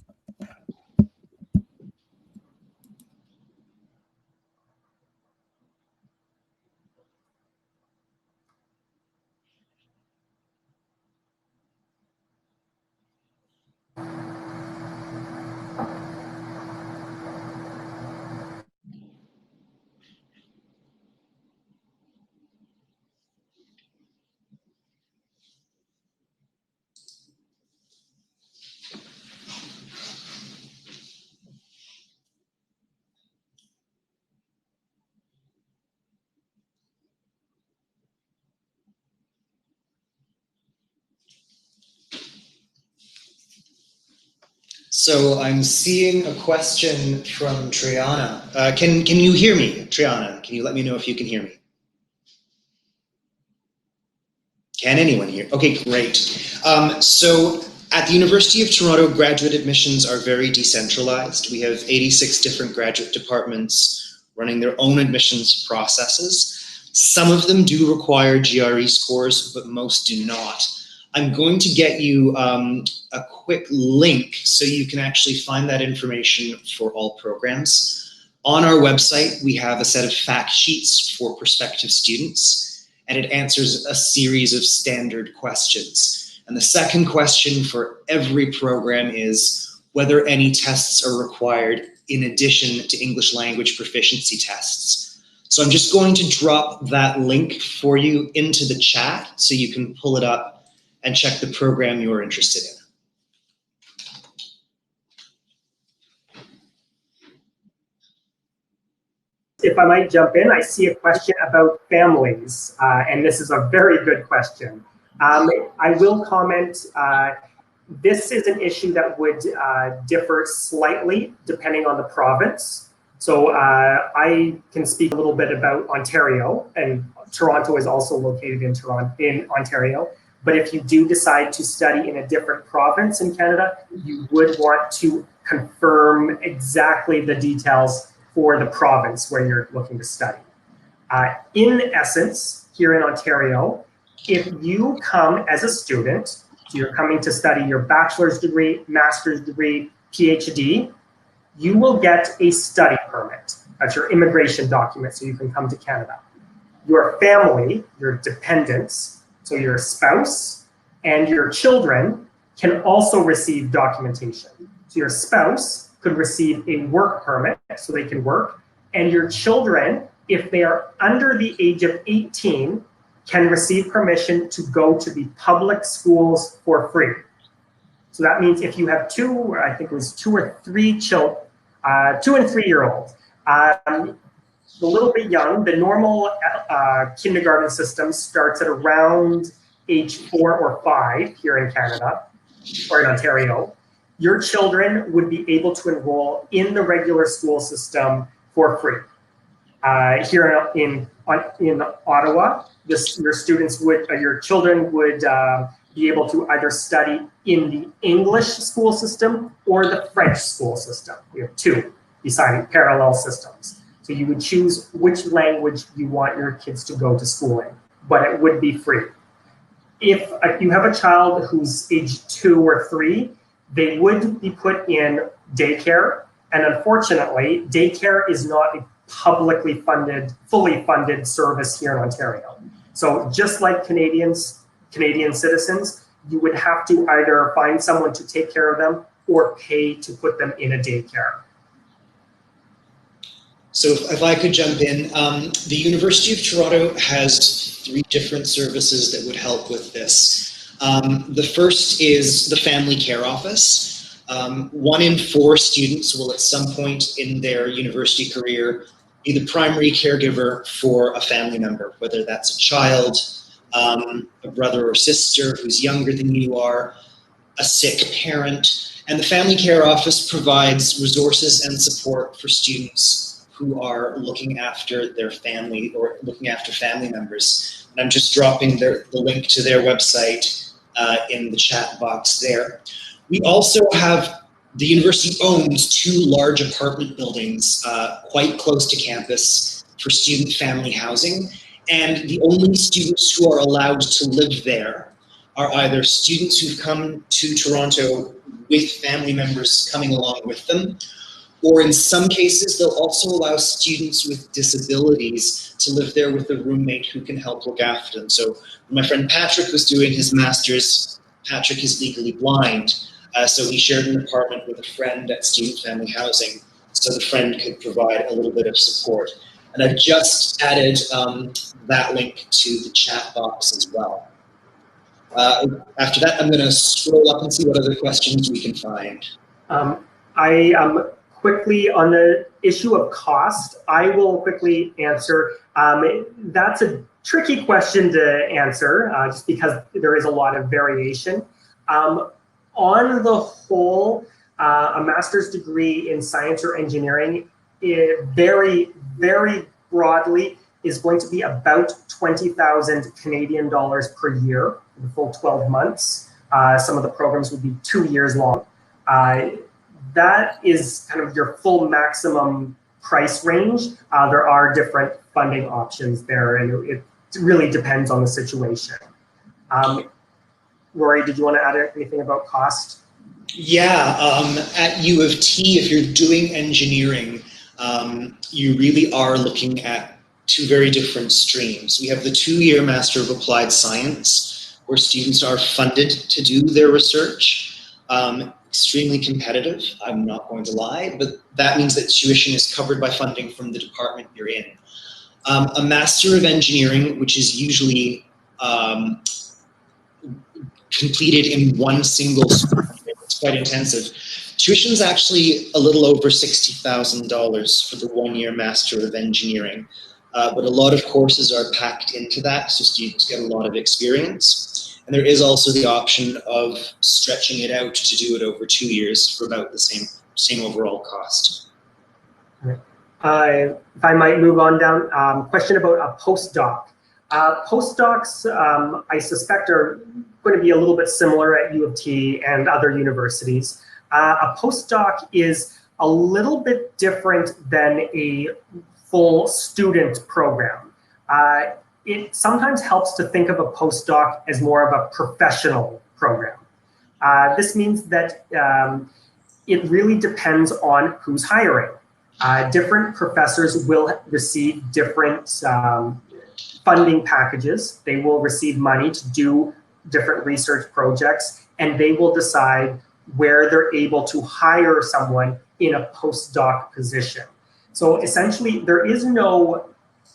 So I'm seeing a question from Triana. Can you hear me, Triana? Can you let me know if you can hear me? Can anyone hear? Okay, great. So at the University of Toronto, graduate admissions are very decentralized. We have 86 different graduate departments running their own admissions processes. Some of them do require GRE scores, but most do not. I'm going to get you a quick link so you can actually find that information for all programs. On our website, we have a set of fact sheets for prospective students, and it answers a series of standard questions. And the second question for every program is whether any tests are required in addition to English language proficiency tests. So I'm just going to drop that link for you into the chat so you can pull it up and check the program you're interested in. If I might jump in, I see a question about families, and this is a very good question. I will comment, this is an issue that would differ slightly depending on the province. So I can speak a little bit about Ontario, and Toronto is also located in Ontario. But if you do decide to study in a different province in Canada, you would want to confirm exactly the details for the province where you're looking to study. In essence, here in Ontario, if you come as a student, so you're coming to study your bachelor's degree, master's degree, PhD, you will get a study permit. That's your immigration document so you can come to Canada. Your family, your dependents, so your spouse and your children can also receive documentation. So your spouse could receive a work permit so they can work, and your children, if they are under the age of 18, can receive permission to go to the public schools for free. So that means if you have two, I think it was 2 or 3 children, 2 and 3 year olds, a little bit young, the normal kindergarten system starts at around age 4 or 5 here in Canada, or in Ontario. Your children would be able to enroll in the regular school system for free. Here in Ottawa, your students would, your children would be able to either study in the English school system or the French school system. We have 2 beside parallel systems. So you would choose which language you want your kids to go to school in, but it would be free. If you have a child who's age 2 or 3, they would be put in daycare. And unfortunately, daycare is not a publicly funded, fully funded service here in Ontario. So just like Canadian citizens, you would have to either find someone to take care of them or pay to put them in a daycare. So if I could jump in, the University of Toronto has 3 different services that would help with this. The first is the Family Care Office. 1 in 4 students will at some point in their university career be the primary caregiver for a family member, whether that's a child, a brother or sister who's younger than you are, a sick parent. And the Family Care Office provides resources and support for students who are looking after their family or looking after family members. And I'm just dropping the link to their website in the chat box there. We also have The university owns 2 large apartment buildings quite close to campus for student family housing, and the only students who are allowed to live there are either students who've come to Toronto with family members coming along with them, or in some cases, they'll also allow students with disabilities to live there with a roommate who can help look after them. So when my friend Patrick was doing his master's, Patrick is legally blind, so he shared an apartment with a friend at student family housing, so the friend could provide a little bit of support. And I've just added that link to the chat box as well. After that, I'm going to scroll up and see what other questions we can find. Quickly on the issue of cost, I will quickly answer. That's a tricky question to answer just because there is a lot of variation. On the whole, a master's degree in science or engineering, very, very broadly, is going to be about 20,000 Canadian dollars per year for the full 12 months. Some of the programs would be 2 years long. That is kind of your full maximum price range. There are different funding options there, and it really depends on the situation. Rory, did you want to add anything about cost? Yeah, at U of T, if you're doing engineering, you really are looking at 2 very different streams. We have the 2-year Master of Applied Science, where students are funded to do their research. Extremely competitive, I'm not going to lie, but that means that tuition is covered by funding from the department you're in. A Master of Engineering, which is usually completed in one single semester, it's quite intensive. Tuition is actually a little over $60,000 for the 1-year Master of Engineering, but a lot of courses are packed into that, so students get a lot of experience. And there is also the option of stretching it out to do it over 2 years for about the same overall cost. If I might move on down, question about a postdoc. Postdocs, I suspect, are going to be a little bit similar at U of T and other universities. A postdoc is a little bit different than a full student program. It sometimes helps to think of a postdoc as more of a professional program. This means that it really depends on who's hiring. Different professors will receive different funding packages. They will receive money to do different research projects, and they will decide where they're able to hire someone in a postdoc position. So essentially, there is no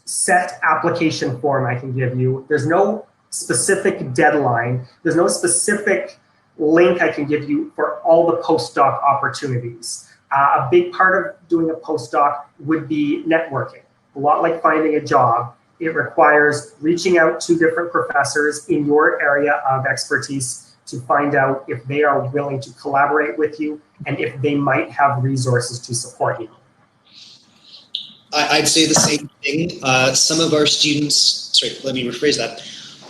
set application form I can give you. There's no specific deadline. There's no specific link I can give you for all the postdoc opportunities. A big part of doing a postdoc would be networking. A lot like finding a job, it requires reaching out to different professors in your area of expertise to find out if they are willing to collaborate with you and if they might have resources to support you. I'd say the same thing. Some of our students, sorry, let me rephrase that.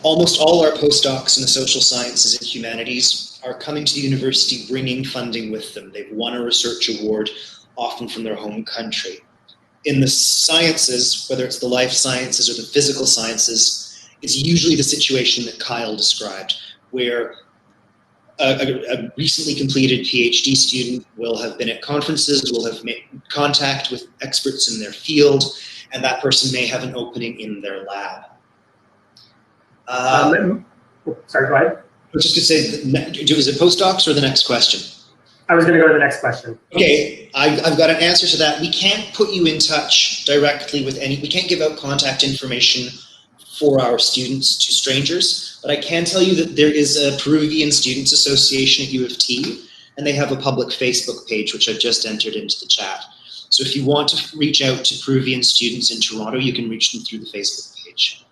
Almost all our postdocs in the social sciences and humanities are coming to the university bringing funding with them. They've won a research award, often from their home country. In the sciences, whether it's the life sciences or the physical sciences, it's usually the situation that Kyle described, where a recently completed PhD student will have been at conferences, will have made contact with experts in their field, and that person may have an opening in their lab. Sorry, go ahead. I was just going to say, is it postdocs or the next question? I was going to go to the next question. Okay, I've got an answer to that. We can't put you in touch directly with we can't give out contact information for our students to strangers, but I can tell you that there is a Peruvian Students Association at U of T, and they have a public Facebook page, which I've just entered into the chat. So if you want to reach out to Peruvian students in Toronto, you can reach them through the Facebook page.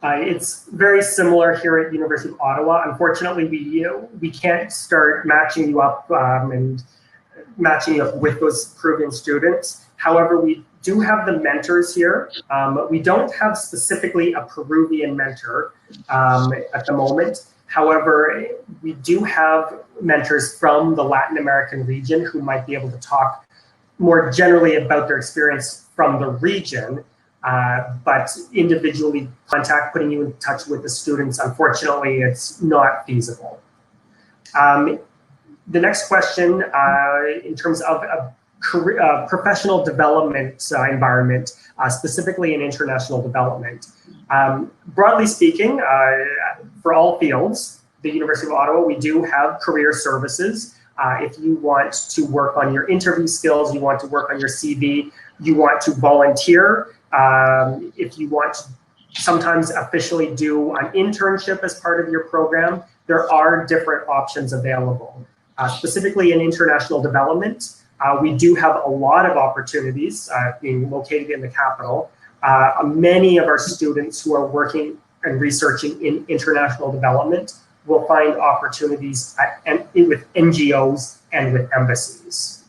It's very similar here at University of Ottawa. Unfortunately, we can't start matching you up and matching you up with those Peruvian students. However, we do have the mentors here. We don't have specifically a Peruvian mentor at the moment. However, we do have mentors from the Latin American region who might be able to talk more generally about their experience from the region, but individually putting you in touch with the students, unfortunately, it's not feasible. The next question, in terms of a career, professional development environment, specifically in international development. Broadly speaking, for all fields, the University of Ottawa, we do have career services. If you want to work on your interview skills, you want to work on your CV, you want to volunteer, if you want to sometimes officially do an internship as part of your program, there are different options available. Specifically in international development, we do have a lot of opportunities being located in the capital. Many of our students who are working and researching in international development will find opportunities with NGOs and with embassies.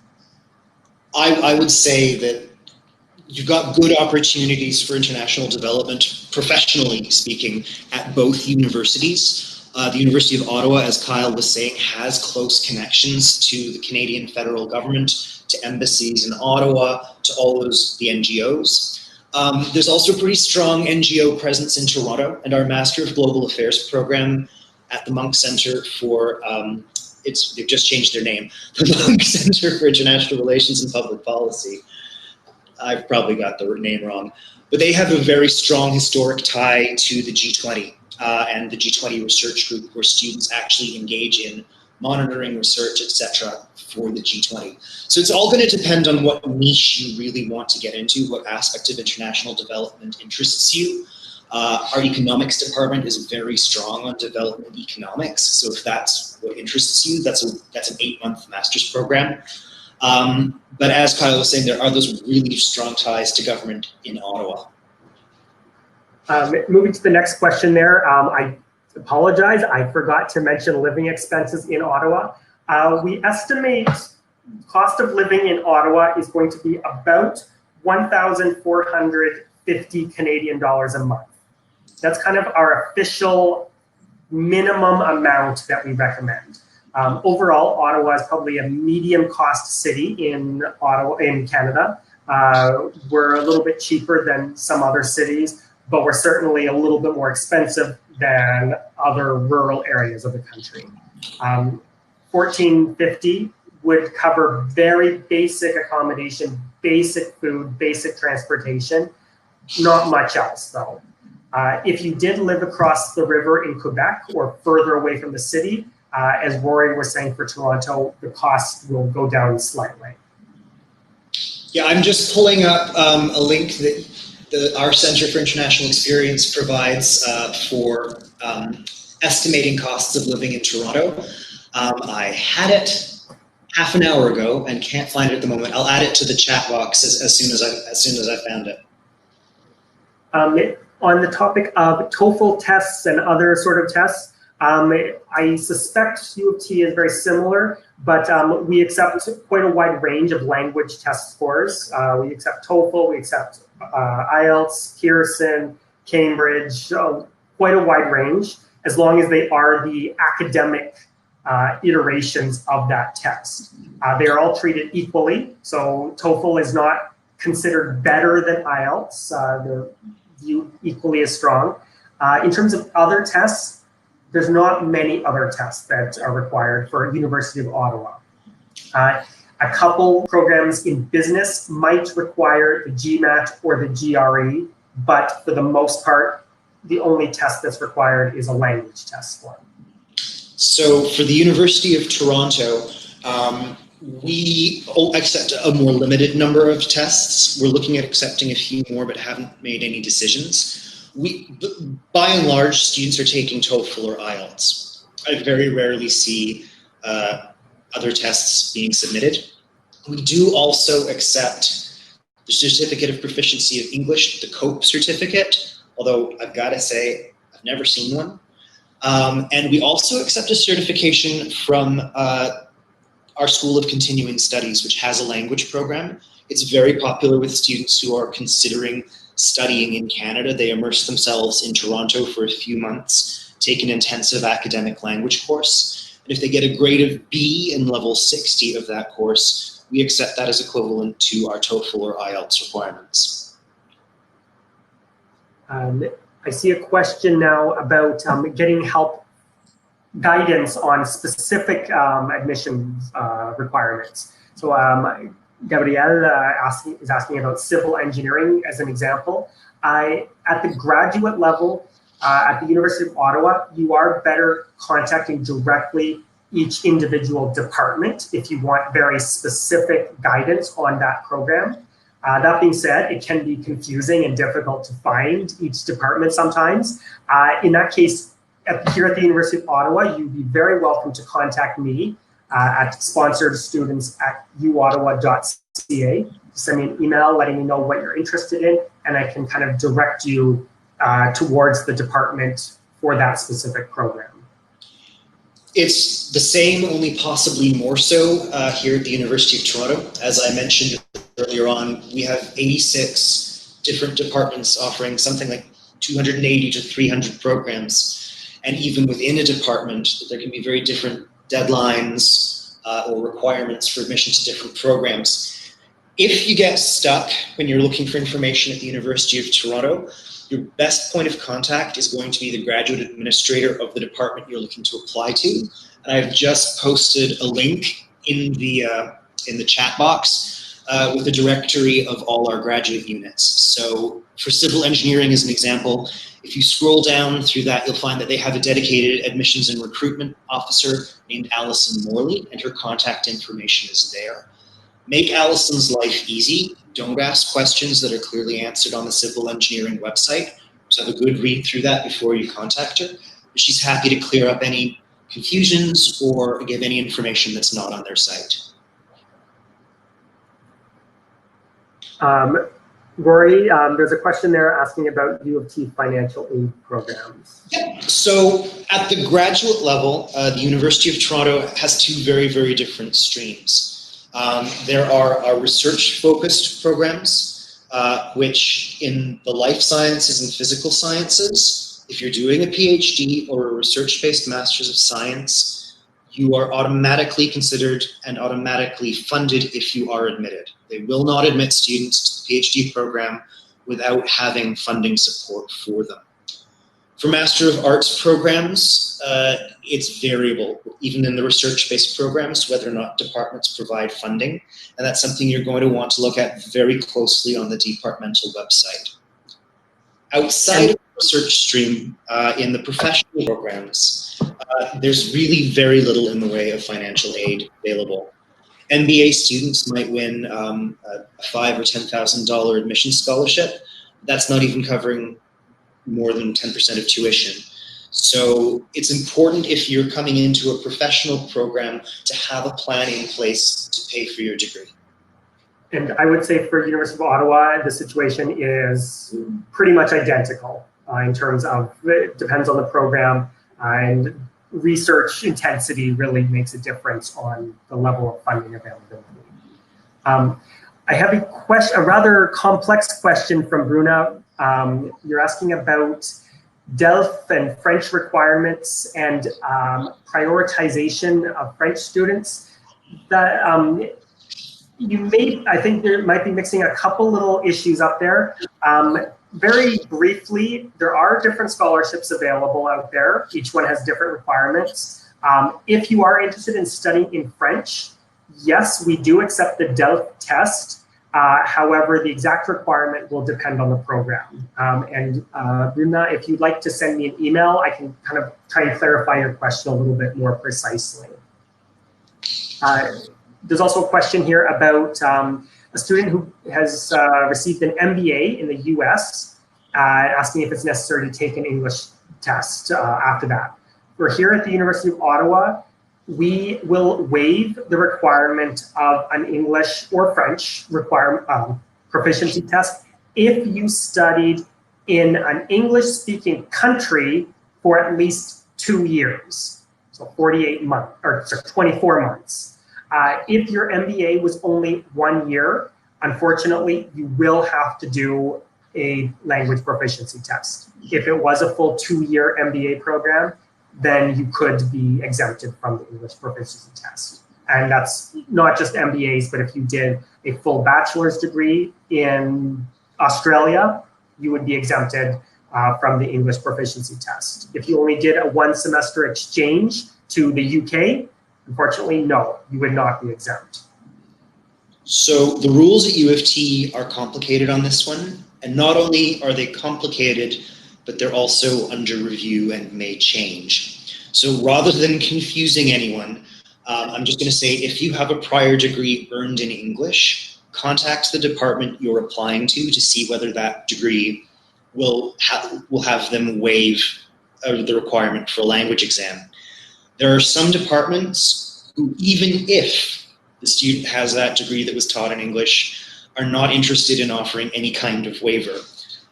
I would say that you've got good opportunities for international development, professionally speaking, at both universities. The University of Ottawa, as Kyle was saying, has close connections to the Canadian federal government, to embassies in Ottawa, to all the NGOs. There's also a pretty strong NGO presence in Toronto, and our Master of Global Affairs program at the Monk Centre for, they've just changed their name, the Monk Centre for International Relations and Public Policy. I've probably got the name wrong, but they have a very strong historic tie to the G20 and the G20 research group, where students actually engage in monitoring research, etc., for the G20. So it's all going to depend on what niche you really want to get into, what aspect of international development interests you. Our economics department is very strong on development economics, so if that's what interests you, that's an 8-month master's program. But as Kyle was saying, there are those really strong ties to government in Ottawa. Moving to the next question there, I apologize, I forgot to mention living expenses in Ottawa. We estimate cost of living in Ottawa is going to be about 1,450 Canadian dollars a month. That's kind of our official minimum amount that we recommend. Overall, Ottawa is probably a medium cost city in Canada. We're a little bit cheaper than some other cities, but we're certainly a little bit more expensive than other rural areas of the country. 1,450 would cover very basic accommodation, basic food, basic transportation, not much else though. If you did live across the river in Quebec or further away from the city, as Rory was saying for Toronto, the cost will go down slightly. Yeah, I'm just pulling up a link that our Centre for International Experience provides for estimating costs of living in Toronto. I had it half an hour ago and can't find it at the moment. I'll add it to the chat box as soon as I found it. On the topic of Toefl tests and other sort of tests, I suspect U of T is very similar, but we accept quite a wide range of language test scores. We accept Toefl, we accept IELTS, Pearson, Cambridge, quite a wide range, as long as they are the academic iterations of that test. They are all treated equally, so Toefl is not considered better than IELTS. They're viewed equally as strong. In terms of other tests, there's not many other tests that are required for University of Ottawa. A couple programs in business might require the GMAT or the GRE, but for the most part, the only test that's required is a language test for them. So for the University of Toronto, we accept a more limited number of tests. We're looking at accepting a few more, but haven't made any decisions. By and large, students are taking TOEFL or IELTS. I very rarely see other tests being submitted. We do also accept the Certificate of Proficiency of English, the COPE certificate, although I've got to say, I've never seen one. And we also accept a certification from our School of Continuing Studies, which has a language program. It's very popular with students who are considering studying in Canada. They immerse themselves in Toronto for a few months take an intensive academic language course. And if they get a grade of B in level 60 of that course, we accept that as equivalent to our TOEFL or IELTS requirements. I see a question now about getting help, guidance on specific admissions requirements. So Gabrielle is asking about civil engineering as an example. At the graduate level, at the University of Ottawa, you are better contacting directly each individual department if you want very specific guidance on that program. That being said, it can be confusing and difficult to find each department sometimes. In that case, here at the University of Ottawa, you'd be very welcome to contact me at sponsoredstudents@uottawa.ca. Send me an email letting me know what you're interested in, and I can kind of direct you towards the department for that specific program. It's the same, only possibly more so here at the University of Toronto. As I mentioned earlier on, we have 86 different departments offering something like 280 to 300 programs. And even within a department, there can be very different deadlines or requirements for admission to different programs. If you get stuck when you're looking for information at the University of Toronto, your best point of contact is going to be the graduate administrator of the department you're looking to apply to. And I've just posted a link in the chat box with a directory of all our graduate units. So for civil engineering as an example, if you scroll down through that, you'll find that they have a dedicated admissions and recruitment officer named Allison Morley, and her contact information is there. Make Allison's life easy. Don't ask questions that are clearly answered on the civil engineering website. So have a good read through that before you contact her. She's happy to clear up any confusions or give any information that's not on their site. Rory, there's a question there asking about U of T financial aid programs. Yep. So at the graduate level, the University of Toronto has two very, very different streams. There are our research-focused programs, which in the life sciences and physical sciences, if you're doing a PhD or a research-based Master's of Science, you are automatically considered and automatically funded if you are admitted. They will not admit students to the PhD program without having funding support for them. For Master of Arts programs, it's variable, even in the research-based programs, whether or not departments provide funding. And that's something you're going to want to look at very closely on the departmental website. Outside of the research stream, in the professional programs, there's really very little in the way of financial aid available. MBA students might win a $5,000 or $10,000 admission scholarship. That's not even covering more than 10% of tuition. So it's important if you're coming into a professional program to have a plan in place to pay for your degree. And I would say for University of Ottawa, the situation is pretty much identical in terms of, it depends on the program, and research intensity really makes a difference on the level of funding availability. I have a rather complex question from Bruna. You're asking about DELF and French requirements and prioritization of French students. That I think there might be mixing a couple little issues up there. Very briefly, there are different scholarships available out there. Each one has different requirements. If you are interested in studying in French, yes, we do accept the DELF test. However, the exact requirement will depend on the program. Bruna, if you'd like to send me an email, I can kind of try and clarify your question a little bit more precisely. There's also a question here about a student who has received an MBA in the US, asking if it's necessary to take an English test after that. We're here at the University of Ottawa. We will waive the requirement of an English or French proficiency test if you studied in an English-speaking country for at least 2 years, so 24 months. If your MBA was only 1 year, unfortunately, you will have to do a language proficiency test. If it was a full 2-year MBA program, then you could be exempted from the English proficiency test. And that's not just MBAs, but if you did a full bachelor's degree in Australia, you would be exempted from the English proficiency test. If you only did a 1-semester exchange to the UK, unfortunately, no, you would not be exempt. So the rules at U of T are complicated on this one, and not only are they complicated, but they're also under review and may change. So rather than confusing anyone, I'm just going to say if you have a prior degree earned in English, contact the department you're applying to see whether that degree will have them waive the requirement for a language exam. There are some departments who, even if the student has that degree that was taught in English, are not interested in offering any kind of waiver.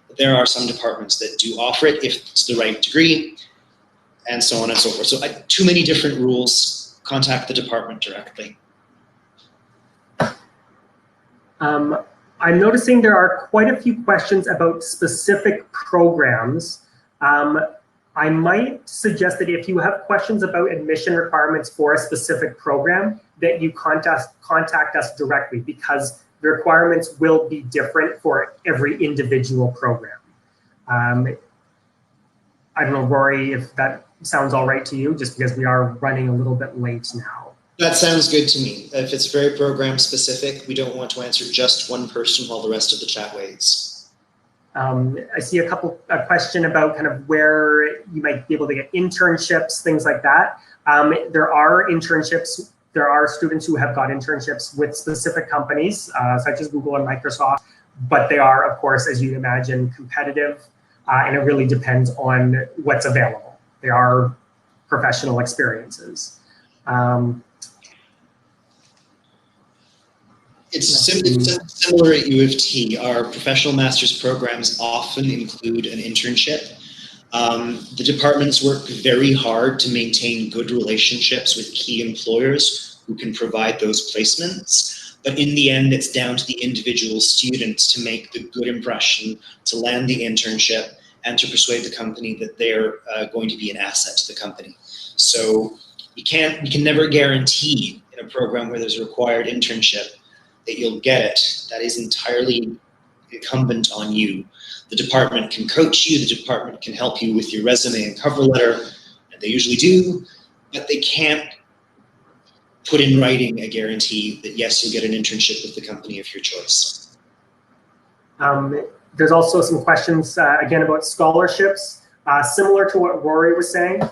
But there are some departments that do offer it if it's the right degree, and so on and so forth. So too many different rules. Contact the department directly. I'm noticing there are quite a few questions about specific programs. I might suggest that if you have questions about admission requirements for a specific program, that you contact us directly, because the requirements will be different for every individual program. I don't know, Rory, if that sounds all right to you, just because we are running a little bit late now. That sounds good to me. If it's very program specific, we don't want to answer just one person while the rest of the chat waits. I see a question about kind of where you might be able to get internships, things like that. There are internships. There are students who have got internships with specific companies, such as Google and Microsoft, but they are, of course, as you'd imagine, competitive, and it really depends on what's available. They are professional experiences. It's similar at U of T. Our professional master's programs often include an internship. The departments work very hard to maintain good relationships with key employers who can provide those placements. But in the end, it's down to the individual students to make the good impression, to land the internship, and to persuade the company that they're going to be an asset to the company. So we can never guarantee in a program where there's a required internship that you'll get it. That is entirely incumbent on you. The department can coach you, the department can help you with your resume and cover letter, and they usually do, but they can't put in writing a guarantee that yes, you'll get an internship with the company of your choice. There's also some questions, again, about scholarships. Similar to what Rory was saying,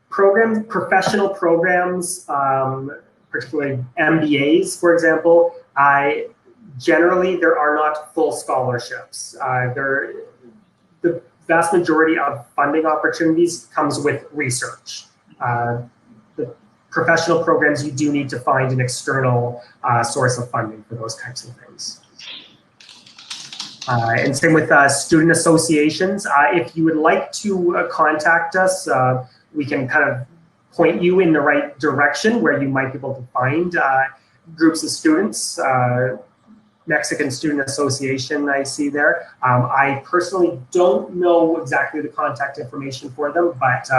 professional programs, particularly MBAs, for example, generally there are not full scholarships. The vast majority of funding opportunities comes with research. The professional programs, you do need to find an external source of funding for those types of things. And same with student associations. If you would like to contact us, we can kind of point you in the right direction where you might be able to find groups of students. Mexican Student Association, I see there. I personally don't know exactly the contact information for them, but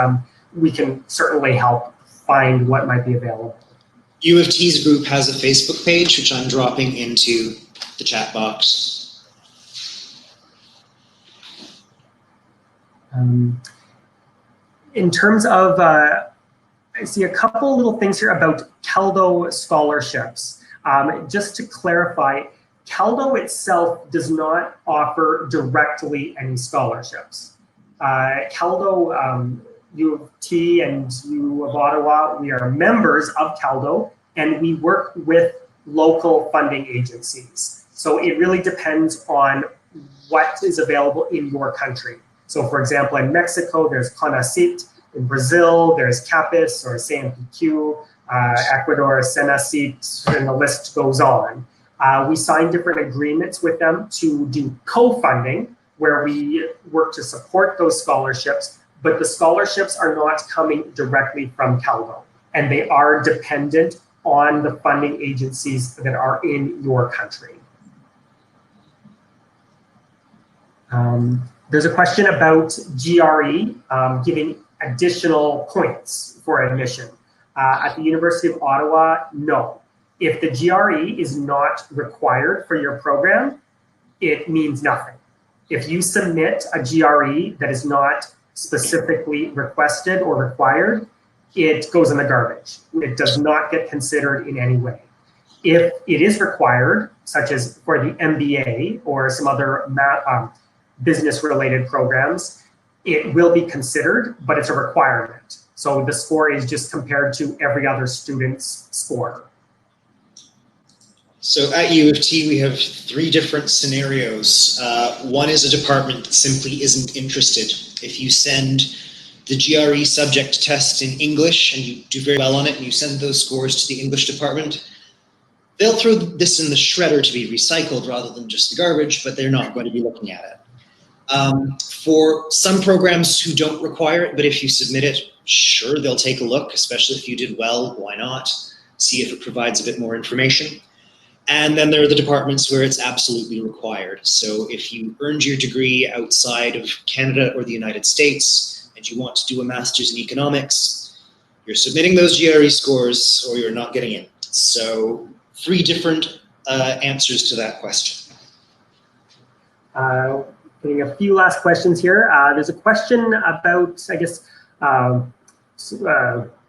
we can certainly help find what might be available. U of T's group has a Facebook page, which I'm dropping into the chat box. In terms of, I see a couple little things here about CALDO scholarships. Just to clarify, CALDO itself does not offer directly any scholarships. CALDO, U of T and U of Ottawa, we are members of CALDO, and we work with local funding agencies. So it really depends on what is available in your country. So for example, in Mexico, there's CONACYT. In Brazil, there's CAPES or CMPQ, Ecuador, SENACYT, and the list goes on. We sign different agreements with them to do co-funding, where we work to support those scholarships, but the scholarships are not coming directly from CALDO, and they are dependent on the funding agencies that are in your country. There's a question about GRE giving additional points for admission. At the University of Ottawa, no. If the GRE is not required for your program, it means nothing. If you submit a GRE that is not specifically requested or required, it goes in the garbage. It does not get considered in any way. If it is required, such as for the MBA or some other business-related programs, it will be considered, but it's a requirement. So the score is just compared to every other student's score. So at U of T, we have 3 different scenarios. One is a department that simply isn't interested. If you send the GRE subject test in English and you do very well on it and you send those scores to the English department, they'll throw this in the shredder to be recycled rather than just the garbage, but they're not going to be looking at it. For some programs who don't require it, but if you submit it, sure, they'll take a look, especially if you did well, why not? See if it provides a bit more information. And then there are the departments where it's absolutely required. So if you earned your degree outside of Canada or the United States and you want to do a master's in economics, you're submitting those GRE scores or you're not getting in. So 3 different answers to that question. Getting a few last questions here. There's a question about, I guess,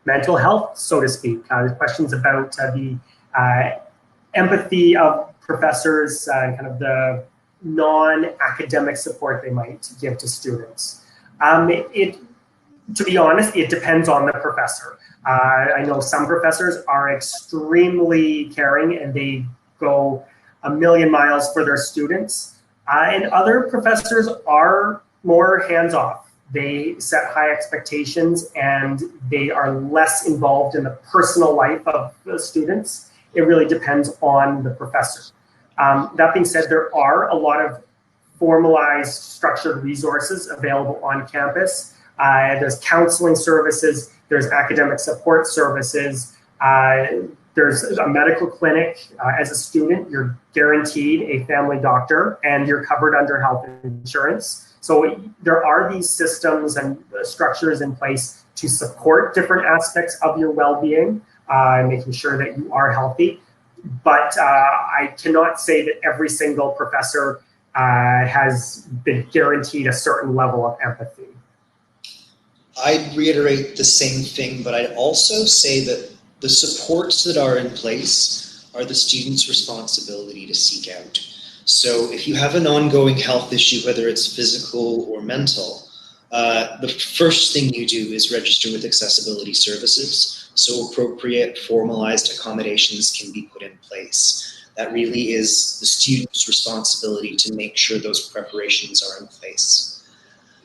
mental health, so to speak. There's questions about the empathy of professors, kind of the non-academic support they might give to students. To be honest, it depends on the professor. I know some professors are extremely caring and they go a million miles for their students. And other professors are more hands-off. They set high expectations and they are less involved in the personal life of the students. It really depends on the professor. That being said, there are a lot of formalized, structured resources available on campus. There's counseling services, there's academic support services, there's a medical clinic. As a student, you're guaranteed a family doctor and you're covered under health insurance. So there are these systems and structures in place to support different aspects of your well-being, making sure that you are healthy. But I cannot say that every single professor has been guaranteed a certain level of empathy. I'd reiterate the same thing, but I'd also say that the supports that are in place are the student's responsibility to seek out. So if you have an ongoing health issue, whether it's physical or mental, the first thing you do is register with accessibility services, so appropriate formalized accommodations can be put in place. That really is the student's responsibility to make sure those preparations are in place.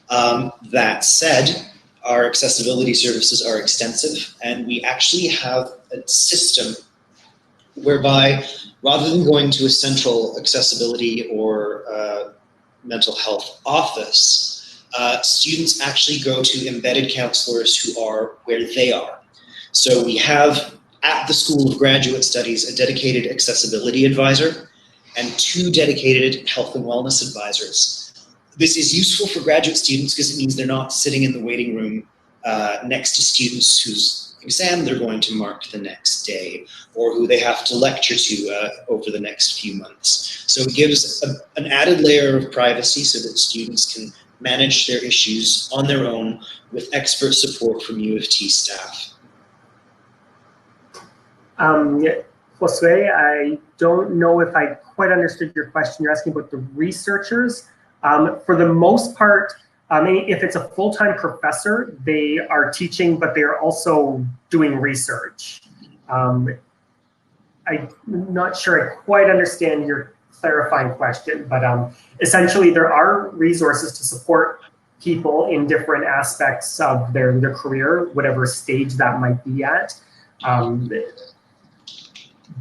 That said, our accessibility services are extensive, and we actually have a system whereby rather than going to a central accessibility or mental health office, students actually go to embedded counselors who are where they are. So we have at the School of Graduate Studies a dedicated accessibility advisor and 2 dedicated health and wellness advisors. This is useful for graduate students because it means they're not sitting in the waiting room next to students whose exam they're going to mark the next day or who they have to lecture to over the next few months. So it gives an added layer of privacy so that students can manage their issues on their own with expert support from U of T staff. Josue, I don't know if I quite understood your question. You're asking about the researchers. For the most part, if it's a full-time professor, they are teaching, but they are also doing research. I'm not sure I quite understand your clarifying question, but essentially there are resources to support people in different aspects of their career, whatever stage that might be at.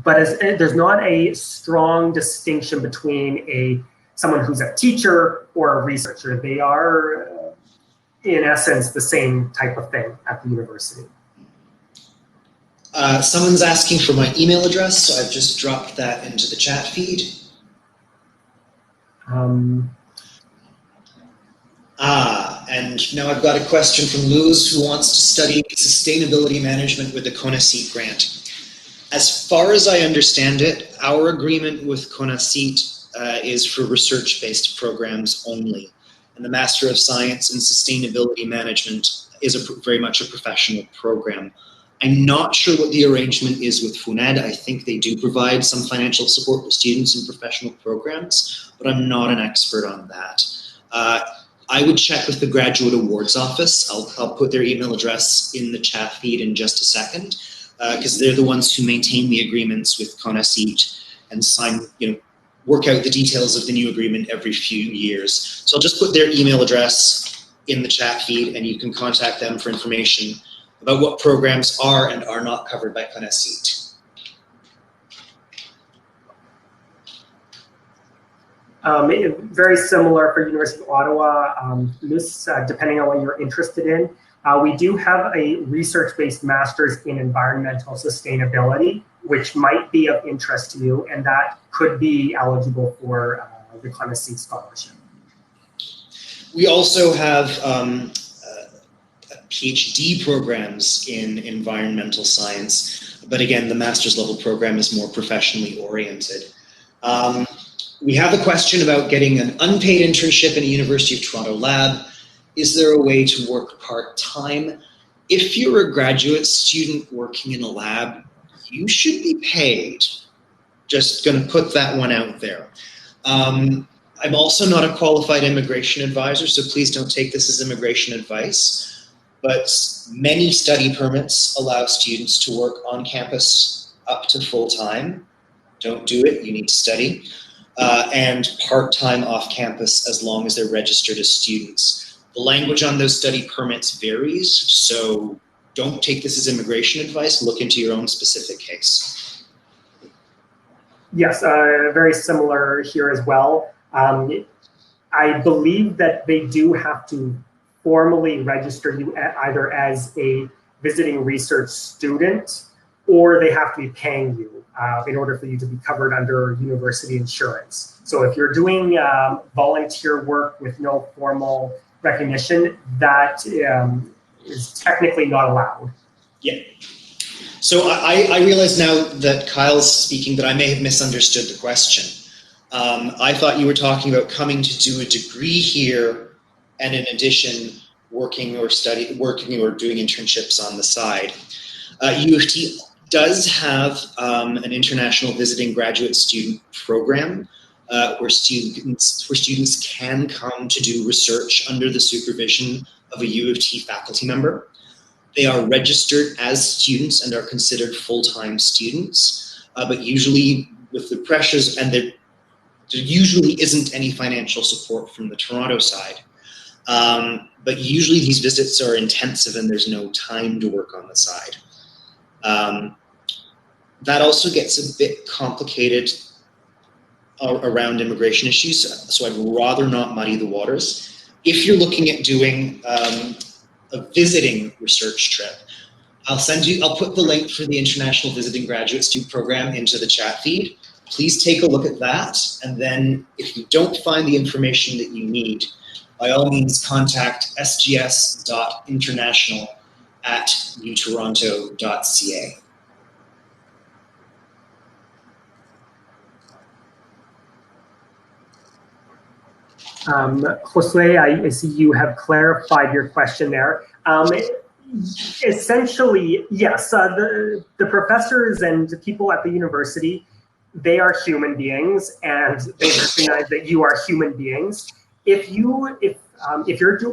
But there's not a strong distinction between someone who's a teacher or a researcher. They are, in essence, the same type of thing at the university. Someone's asking for my email address, so I've just dropped that into the chat feed. And now I've got a question from Luz, who wants to study sustainability management with the CONACYT grant. As far as I understand it, our agreement with CONACYT is for research-based programs only. And the Master of Science in Sustainability Management is very much a professional program. I'm not sure what the arrangement is with FUNED. I think they do provide some financial support to students in professional programs, but I'm not an expert on that. I would check with the Graduate Awards Office. I'll put their email address in the chat feed in just a second, because they're the ones who maintain the agreements with CONACYT and sign, work out the details of the new agreement every few years. So I'll just put their email address in the chat feed, and you can contact them for information about what programs are and are not covered by CONACYT. Very similar for University of Ottawa, depending on what you're interested in. We do have a research-based master's in environmental sustainability, which might be of interest to you, and that could be eligible for the CONACYT scholarship. We also have PhD programs in environmental science, but again, the master's level program is more professionally oriented. We have a question about getting an unpaid internship in a University of Toronto lab. Is there a way to work part-time? If you're a graduate student working in a lab, you should be paid. Just going to put that one out there. I'm also not a qualified immigration advisor, so please don't take this as immigration advice. But many study permits allow students to work on campus up to full-time. Don't do it, you need to study. And part-time off campus as long as they're registered as students. The language on those study permits varies, so don't take this as immigration advice. Look into your own specific case. Yes, very similar here as well. I believe that they do have to formally register you either as a visiting research student, or they have to be paying you in order for you to be covered under university insurance. So if you're doing volunteer work with no formal recognition, that is technically not allowed. Yeah. So I realize now that Kyle's speaking that I may have misunderstood the question. I thought you were talking about coming to do a degree here and in addition working or doing internships on the side. U of T does have an international visiting graduate student program where students can come to do research under the supervision of a U of T faculty member. They are registered as students and are considered full-time students, but usually with the pressures, and there usually isn't any financial support from the Toronto side. But usually these visits are intensive and there's no time to work on the side. That also gets a bit complicated around immigration issues, so I'd rather not muddy the waters. If you're looking at doing a visiting research trip, I'll put the link for the International Visiting Graduate Student Program into the chat feed. Please take a look at that, and then if you don't find the information that you need, by all means contact sgs.international@utoronto.ca. Josue, I see you have clarified your question there. Essentially, yes, the professors and the people at the university, they are human beings and they recognize that you are human beings. If you're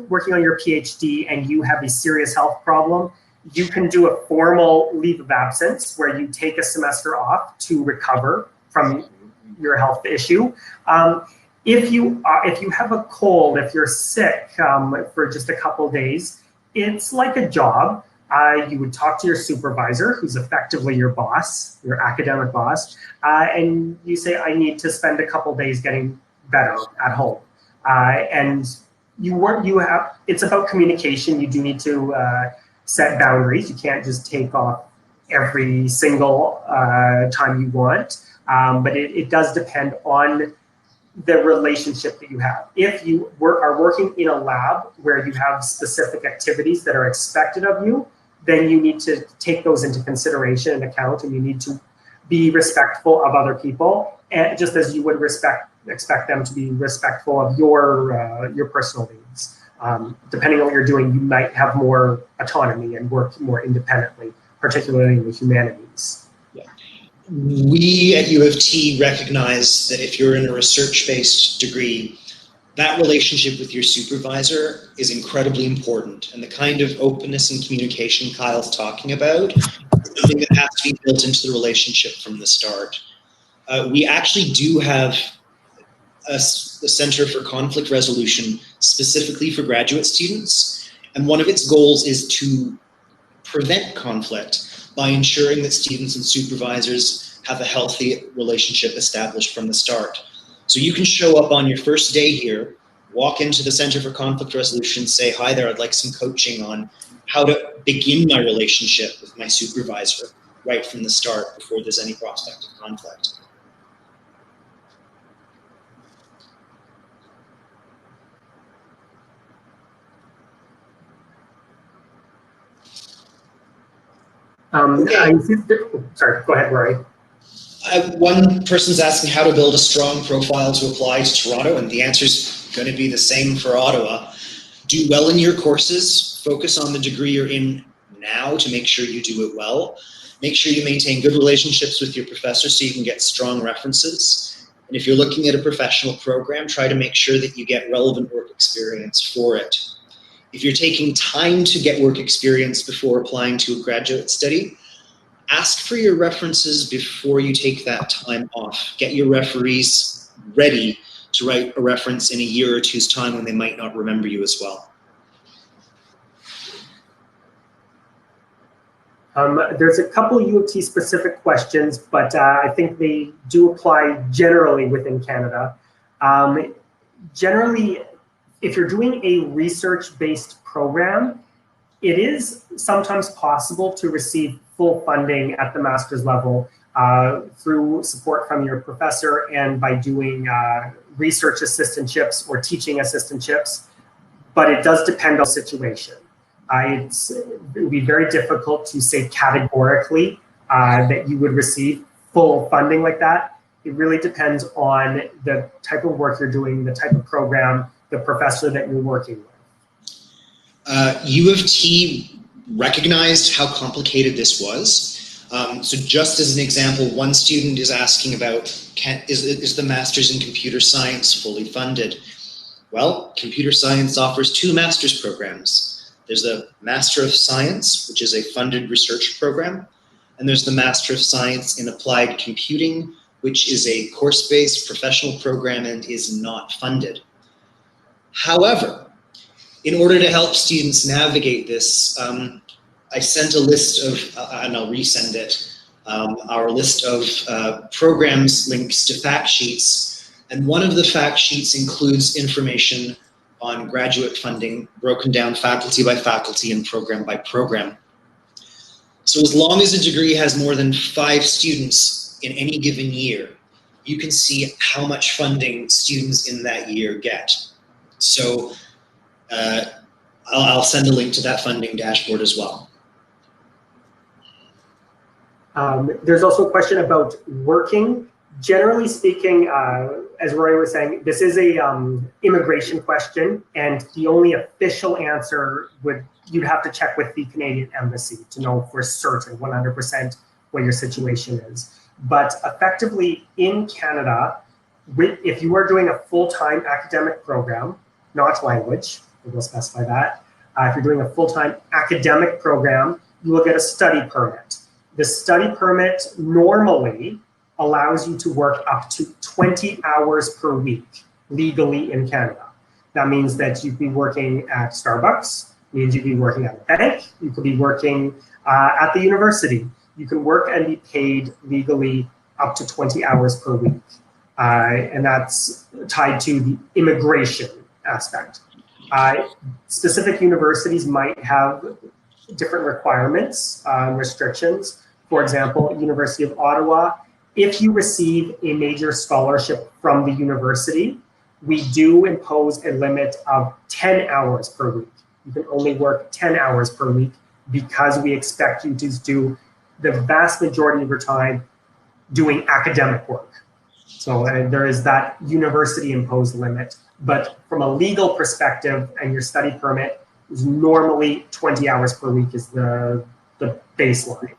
working on your PhD and you have a serious health problem, you can do a formal leave of absence where you take a semester off to recover from your health issue. If you have a cold, if you're sick for just a couple of days, it's like a job. You would talk to your supervisor, who's effectively your boss, your academic boss, and you say, I need to spend a couple of days getting better at home. And it's about communication. You do need to set boundaries. You can't just take off every single time you want, but it does depend on the relationship that you have. If you are working in a lab where you have specific activities that are expected of you, then you need to take those into consideration and account, and you need to be respectful of other people, and just as you would expect them to be respectful of your personal needs. Depending on what you're doing, you might have more autonomy and work more independently, particularly in the humanities. We at U of T recognize that if you're in a research-based degree, that relationship with your supervisor is incredibly important. And the kind of openness and communication Kyle's talking about is something that has to be built into the relationship from the start. We actually do have a Center for Conflict Resolution specifically for graduate students. And one of its goals is to prevent conflict by ensuring that students and supervisors have a healthy relationship established from the start. So you can show up on your first day here, walk into the Center for Conflict Resolution, say, hi there, I'd like some coaching on how to begin my relationship with my supervisor right from the start before there's any prospect of conflict. Sorry, go ahead, Rory. One person's asking how to build a strong profile to apply to Toronto, and the answer is going to be the same for Ottawa. Do well in your courses, focus on the degree you're in now to make sure you do it well. Make sure you maintain good relationships with your professors so you can get strong references. And if you're looking at a professional program, try to make sure that you get relevant work experience for it. If you're taking time to get work experience before applying to a graduate study, ask for your references before you take that time off. Get your referees ready to write a reference in a year or two's time when they might not remember you as well. There's a couple U of T specific questions, but I think they do apply generally within Canada. Generally, if you're doing a research-based program, it is sometimes possible to receive full funding at the master's level through support from your professor and by doing research assistantships or teaching assistantships, but it does depend on the situation. It would be very difficult to say categorically that you would receive full funding like that. It really depends on the type of work you're doing, the type of program, the professor that you're working with. U of T recognized how complicated this was. So just as an example, one student is asking about, is the Master's in Computer Science fully funded? Well, computer science offers two master's programs. There's the Master of Science, which is a funded research program, and there's the Master of Science in Applied Computing, which is a course-based professional program and is not funded. However, in order to help students navigate this, I sent a list of, and I'll resend it, our list of programs links to fact sheets. And one of the fact sheets includes information on graduate funding broken down faculty by faculty and program by program. So as long as a degree has more than 5 students in any given year, you can see how much funding students in that year get. So I'll send a link to that funding dashboard as well. There's also a question about working. Generally speaking, as Roy was saying, this is a immigration question, and the only official answer you'd have to check with the Canadian Embassy to know for certain 100% what your situation is. But effectively in Canada, if you are doing a full-time academic program, not language, we'll specify that. If you're doing a full-time academic program, you will get a study permit. The study permit normally allows you to work up to 20 hours per week legally in Canada. That means that you'd be working at Starbucks, means you'd be working at a bank, you could be working at the university. You can work and be paid legally up to 20 hours per week. And that's tied to the immigration aspect. Specific universities might have different requirements, restrictions. For example, University of Ottawa, if you receive a major scholarship from the university, we do impose a limit of 10 hours per week. You can only work 10 hours per week because we expect you to do the vast majority of your time doing academic work. So there is that university imposed limit, but from a legal perspective and your study permit is normally 20 hours per week is the baseline.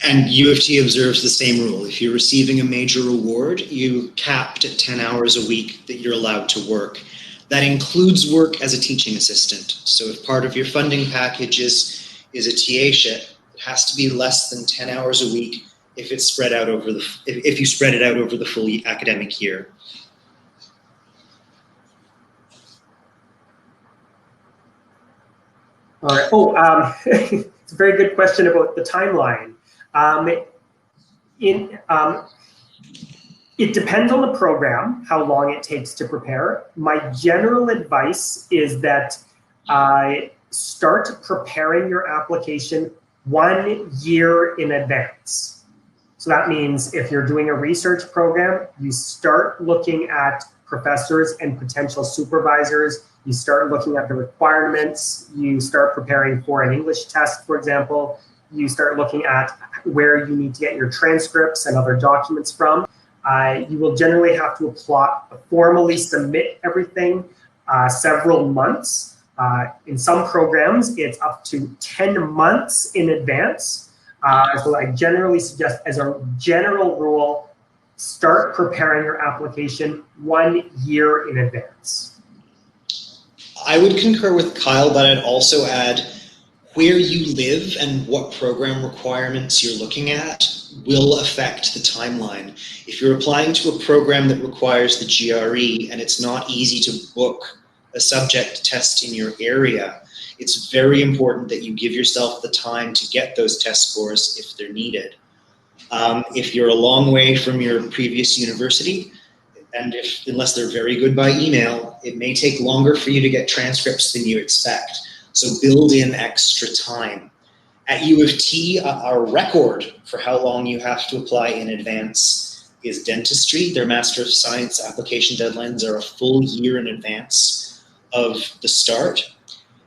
And U of T observes the same rule. If you're receiving a major award, you capped at 10 hours a week that you're allowed to work. That includes work as a teaching assistant. So if part of your funding package is a TA-ship, it has to be less than 10 hours a week if it's spread out over if you spread it out over the full academic year. All right. It's a very good question about the timeline. It depends on the program, how long it takes to prepare. My general advice is that start preparing your application 1 year in advance. So that means if you're doing a research program, you start looking at professors and potential supervisors. You start looking at the requirements. You start preparing for an English test, for example. You start looking at where you need to get your transcripts and other documents from. You will generally have to formally submit everything several months. In some programs, it's up to 10 months in advance. So I generally suggest, as a general rule, start preparing your application 1 year in advance. I would concur with Kyle, but I'd also add where you live and what program requirements you're looking at will affect the timeline. If you're applying to a program that requires the GRE and it's not easy to book a subject test in your area, it's very important that you give yourself the time to get those test scores if they're needed. If you're a long way from your previous university, and unless they're very good by email, it may take longer for you to get transcripts than you expect. So build in extra time. At U of T, our record for how long you have to apply in advance is dentistry. Their Master of Science application deadlines are a full year in advance of the start.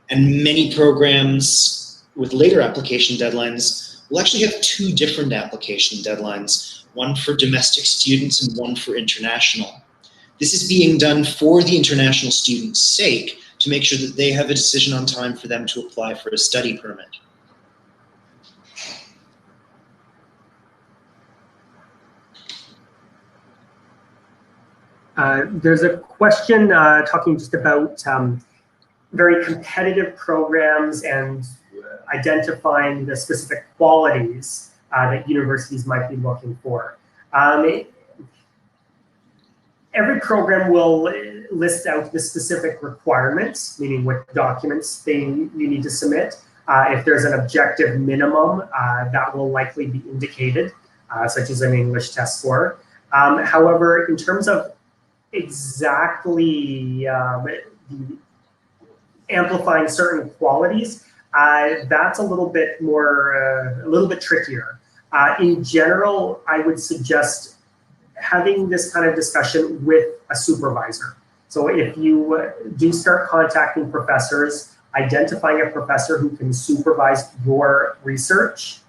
And many programs with later application deadlines will actually have two different application deadlines, one for domestic students and one for international. This is being done for the international students' sake to make sure that they have a decision on time for them to apply for a study permit. There's a question talking just about very competitive programs and identifying the specific qualities that universities might be looking for. Every program will list out the specific requirements, meaning what documents you need to submit. If there's an objective minimum, that will likely be indicated, such as an English test score. However, in terms of exactly amplifying certain qualities, that's a little bit trickier. In general, I would suggest having this kind of discussion with a supervisor. So if you do start contacting professors, identifying a professor who can supervise your research,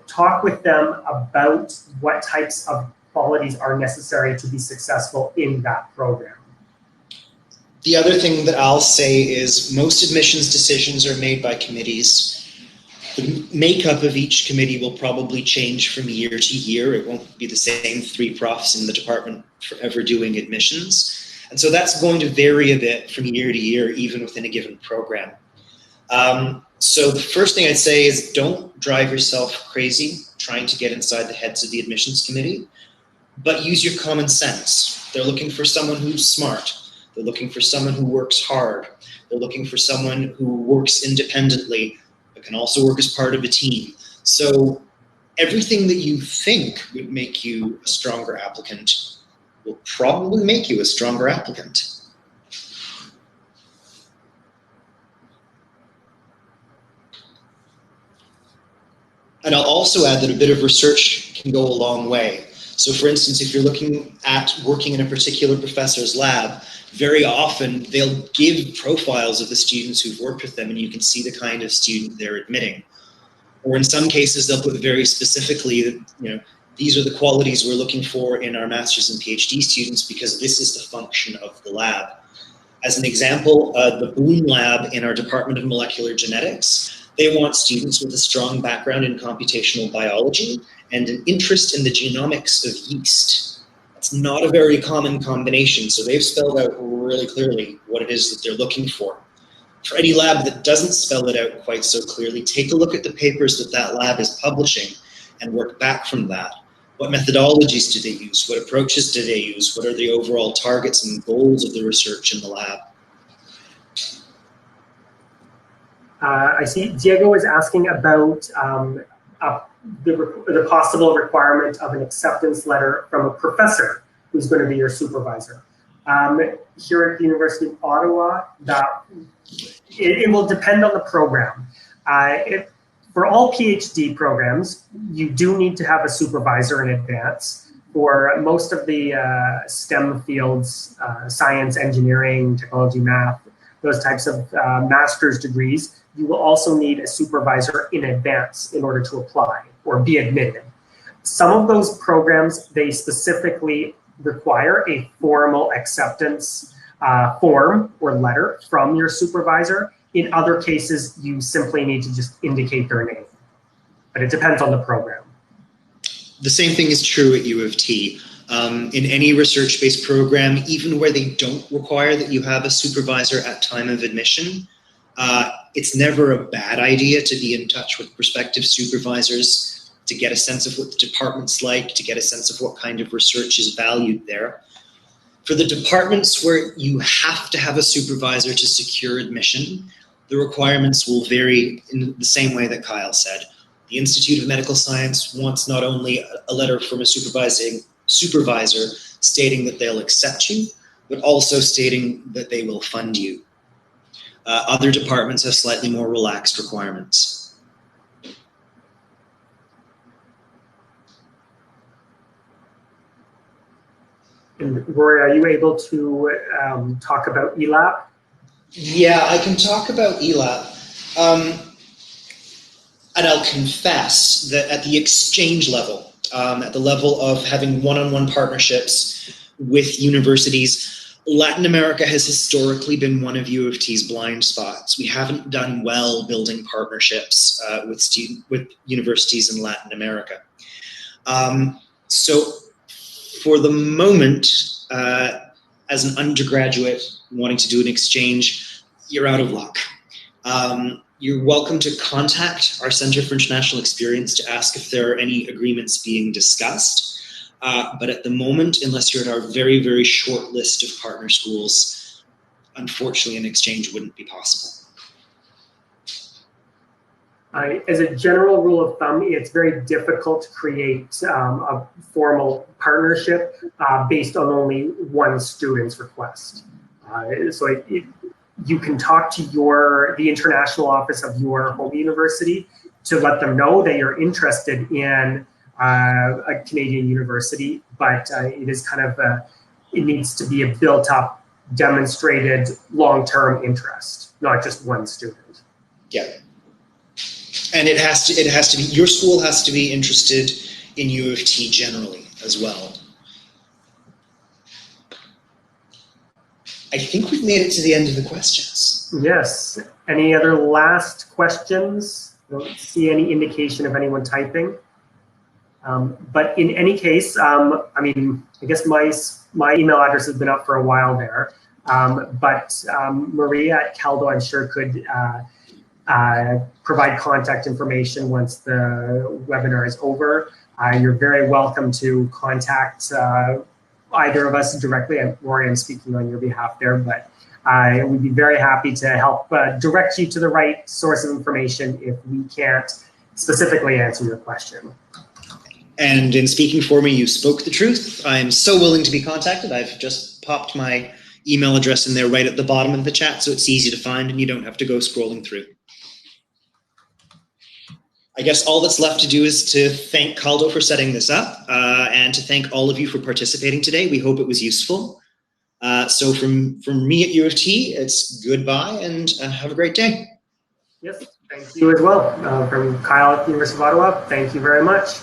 talk with them about what types of qualities are necessary to be successful in that program. The other thing that I'll say is most admissions decisions are made by committees. The makeup of each committee will probably change from year to year. It won't be the same 3 profs in the department forever doing admissions. And so that's going to vary a bit from year to year, even within a given program. So the first thing I'd say is don't drive yourself crazy trying to get inside the heads of the admissions committee, but use your common sense. They're looking for someone who's smart. They're looking for someone who works hard. They're looking for someone who works independently, but can also work as part of a team. So everything that you think would make you a stronger applicant will probably make you a stronger applicant. And I'll also add that a bit of research can go a long way. So for instance, if you're looking at working in a particular professor's lab, very often they'll give profiles of the students who've worked with them, and you can see the kind of student they're admitting. Or in some cases, they'll put very specifically that, these are the qualities we're looking for in our master's and PhD students because this is the function of the lab. As an example, the Boone lab in our Department of Molecular Genetics, they want students with a strong background in computational biology and an interest in the genomics of yeast. That's not a very common combination, so they've spelled out really clearly what it is that they're looking for. For any lab that doesn't spell it out quite so clearly, take a look at the papers that that lab is publishing and work back from that. What methodologies do they use? What approaches do they use? What are the overall targets and goals of the research in the lab? I see Diego is asking about the possible requirement of an acceptance letter from a professor who's going to be your supervisor. Here at the University of Ottawa, it will depend on the program. For all PhD programs, you do need to have a supervisor in advance. For most of the STEM fields, science, engineering, technology, math, those types of master's degrees, you will also need a supervisor in advance in order to apply or be admitted. Some of those programs, they specifically require a formal acceptance form or letter from your supervisor. In other cases, you simply need to just indicate their name, but it depends on the program. The same thing is true at U of T. In any research-based program, even where they don't require that you have a supervisor at time of admission, it's never a bad idea to be in touch with prospective supervisors to get a sense of what the department's like, to get a sense of what kind of research is valued there. For the departments where you have to have a supervisor to secure admission, the requirements will vary in the same way that Kyle said. The Institute of Medical Science wants not only a letter from a supervisor stating that they'll accept you, but also stating that they will fund you. Other departments have slightly more relaxed requirements. And Rory, are you able to talk about ELAP? Yeah, I can talk about ELAP. And I'll confess that at the exchange level, at the level of having one-on-one partnerships with universities, Latin America has historically been one of U of T's blind spots. We haven't done well building partnerships with universities in Latin America. So for the moment, as an undergraduate wanting to do an exchange, you're out of luck. You're welcome to contact our Center for International Experience to ask if there are any agreements being discussed. But at the moment, unless you're at our very, very short list of partner schools, unfortunately, an exchange wouldn't be possible. As a general rule of thumb, it's very difficult to create a formal partnership based on only one student's request. You can talk to the international office of your home university to let them know that you're interested in a Canadian university, but it is kind of it needs to be a built-up, demonstrated long-term interest, not just one student. Yeah. And it has to be, your school has to be interested in U of T generally as well. I think we've made it to the end of the questions. Yes. Any other last questions? I don't see any indication of anyone typing. But in any case, I guess my email address has been up for a while there. But Maria at Caldo, I'm sure, could provide contact information once the webinar is over. You're very welcome to contact either of us directly. Rory, I'm speaking on your behalf there, but I would be very happy to help direct you to the right source of information if we can't specifically answer your question. And in speaking for me, you spoke the truth. I'm so willing to be contacted. I've just popped my email address in there right at the bottom of the chat, so it's easy to find and you don't have to go scrolling through. I guess all that's left to do is to thank Caldo for setting this up and to thank all of you for participating today. We hope it was useful. So from me at U of T, it's goodbye and have a great day. Yes, thank you as well. From Kyle at the University of Ottawa, thank you very much.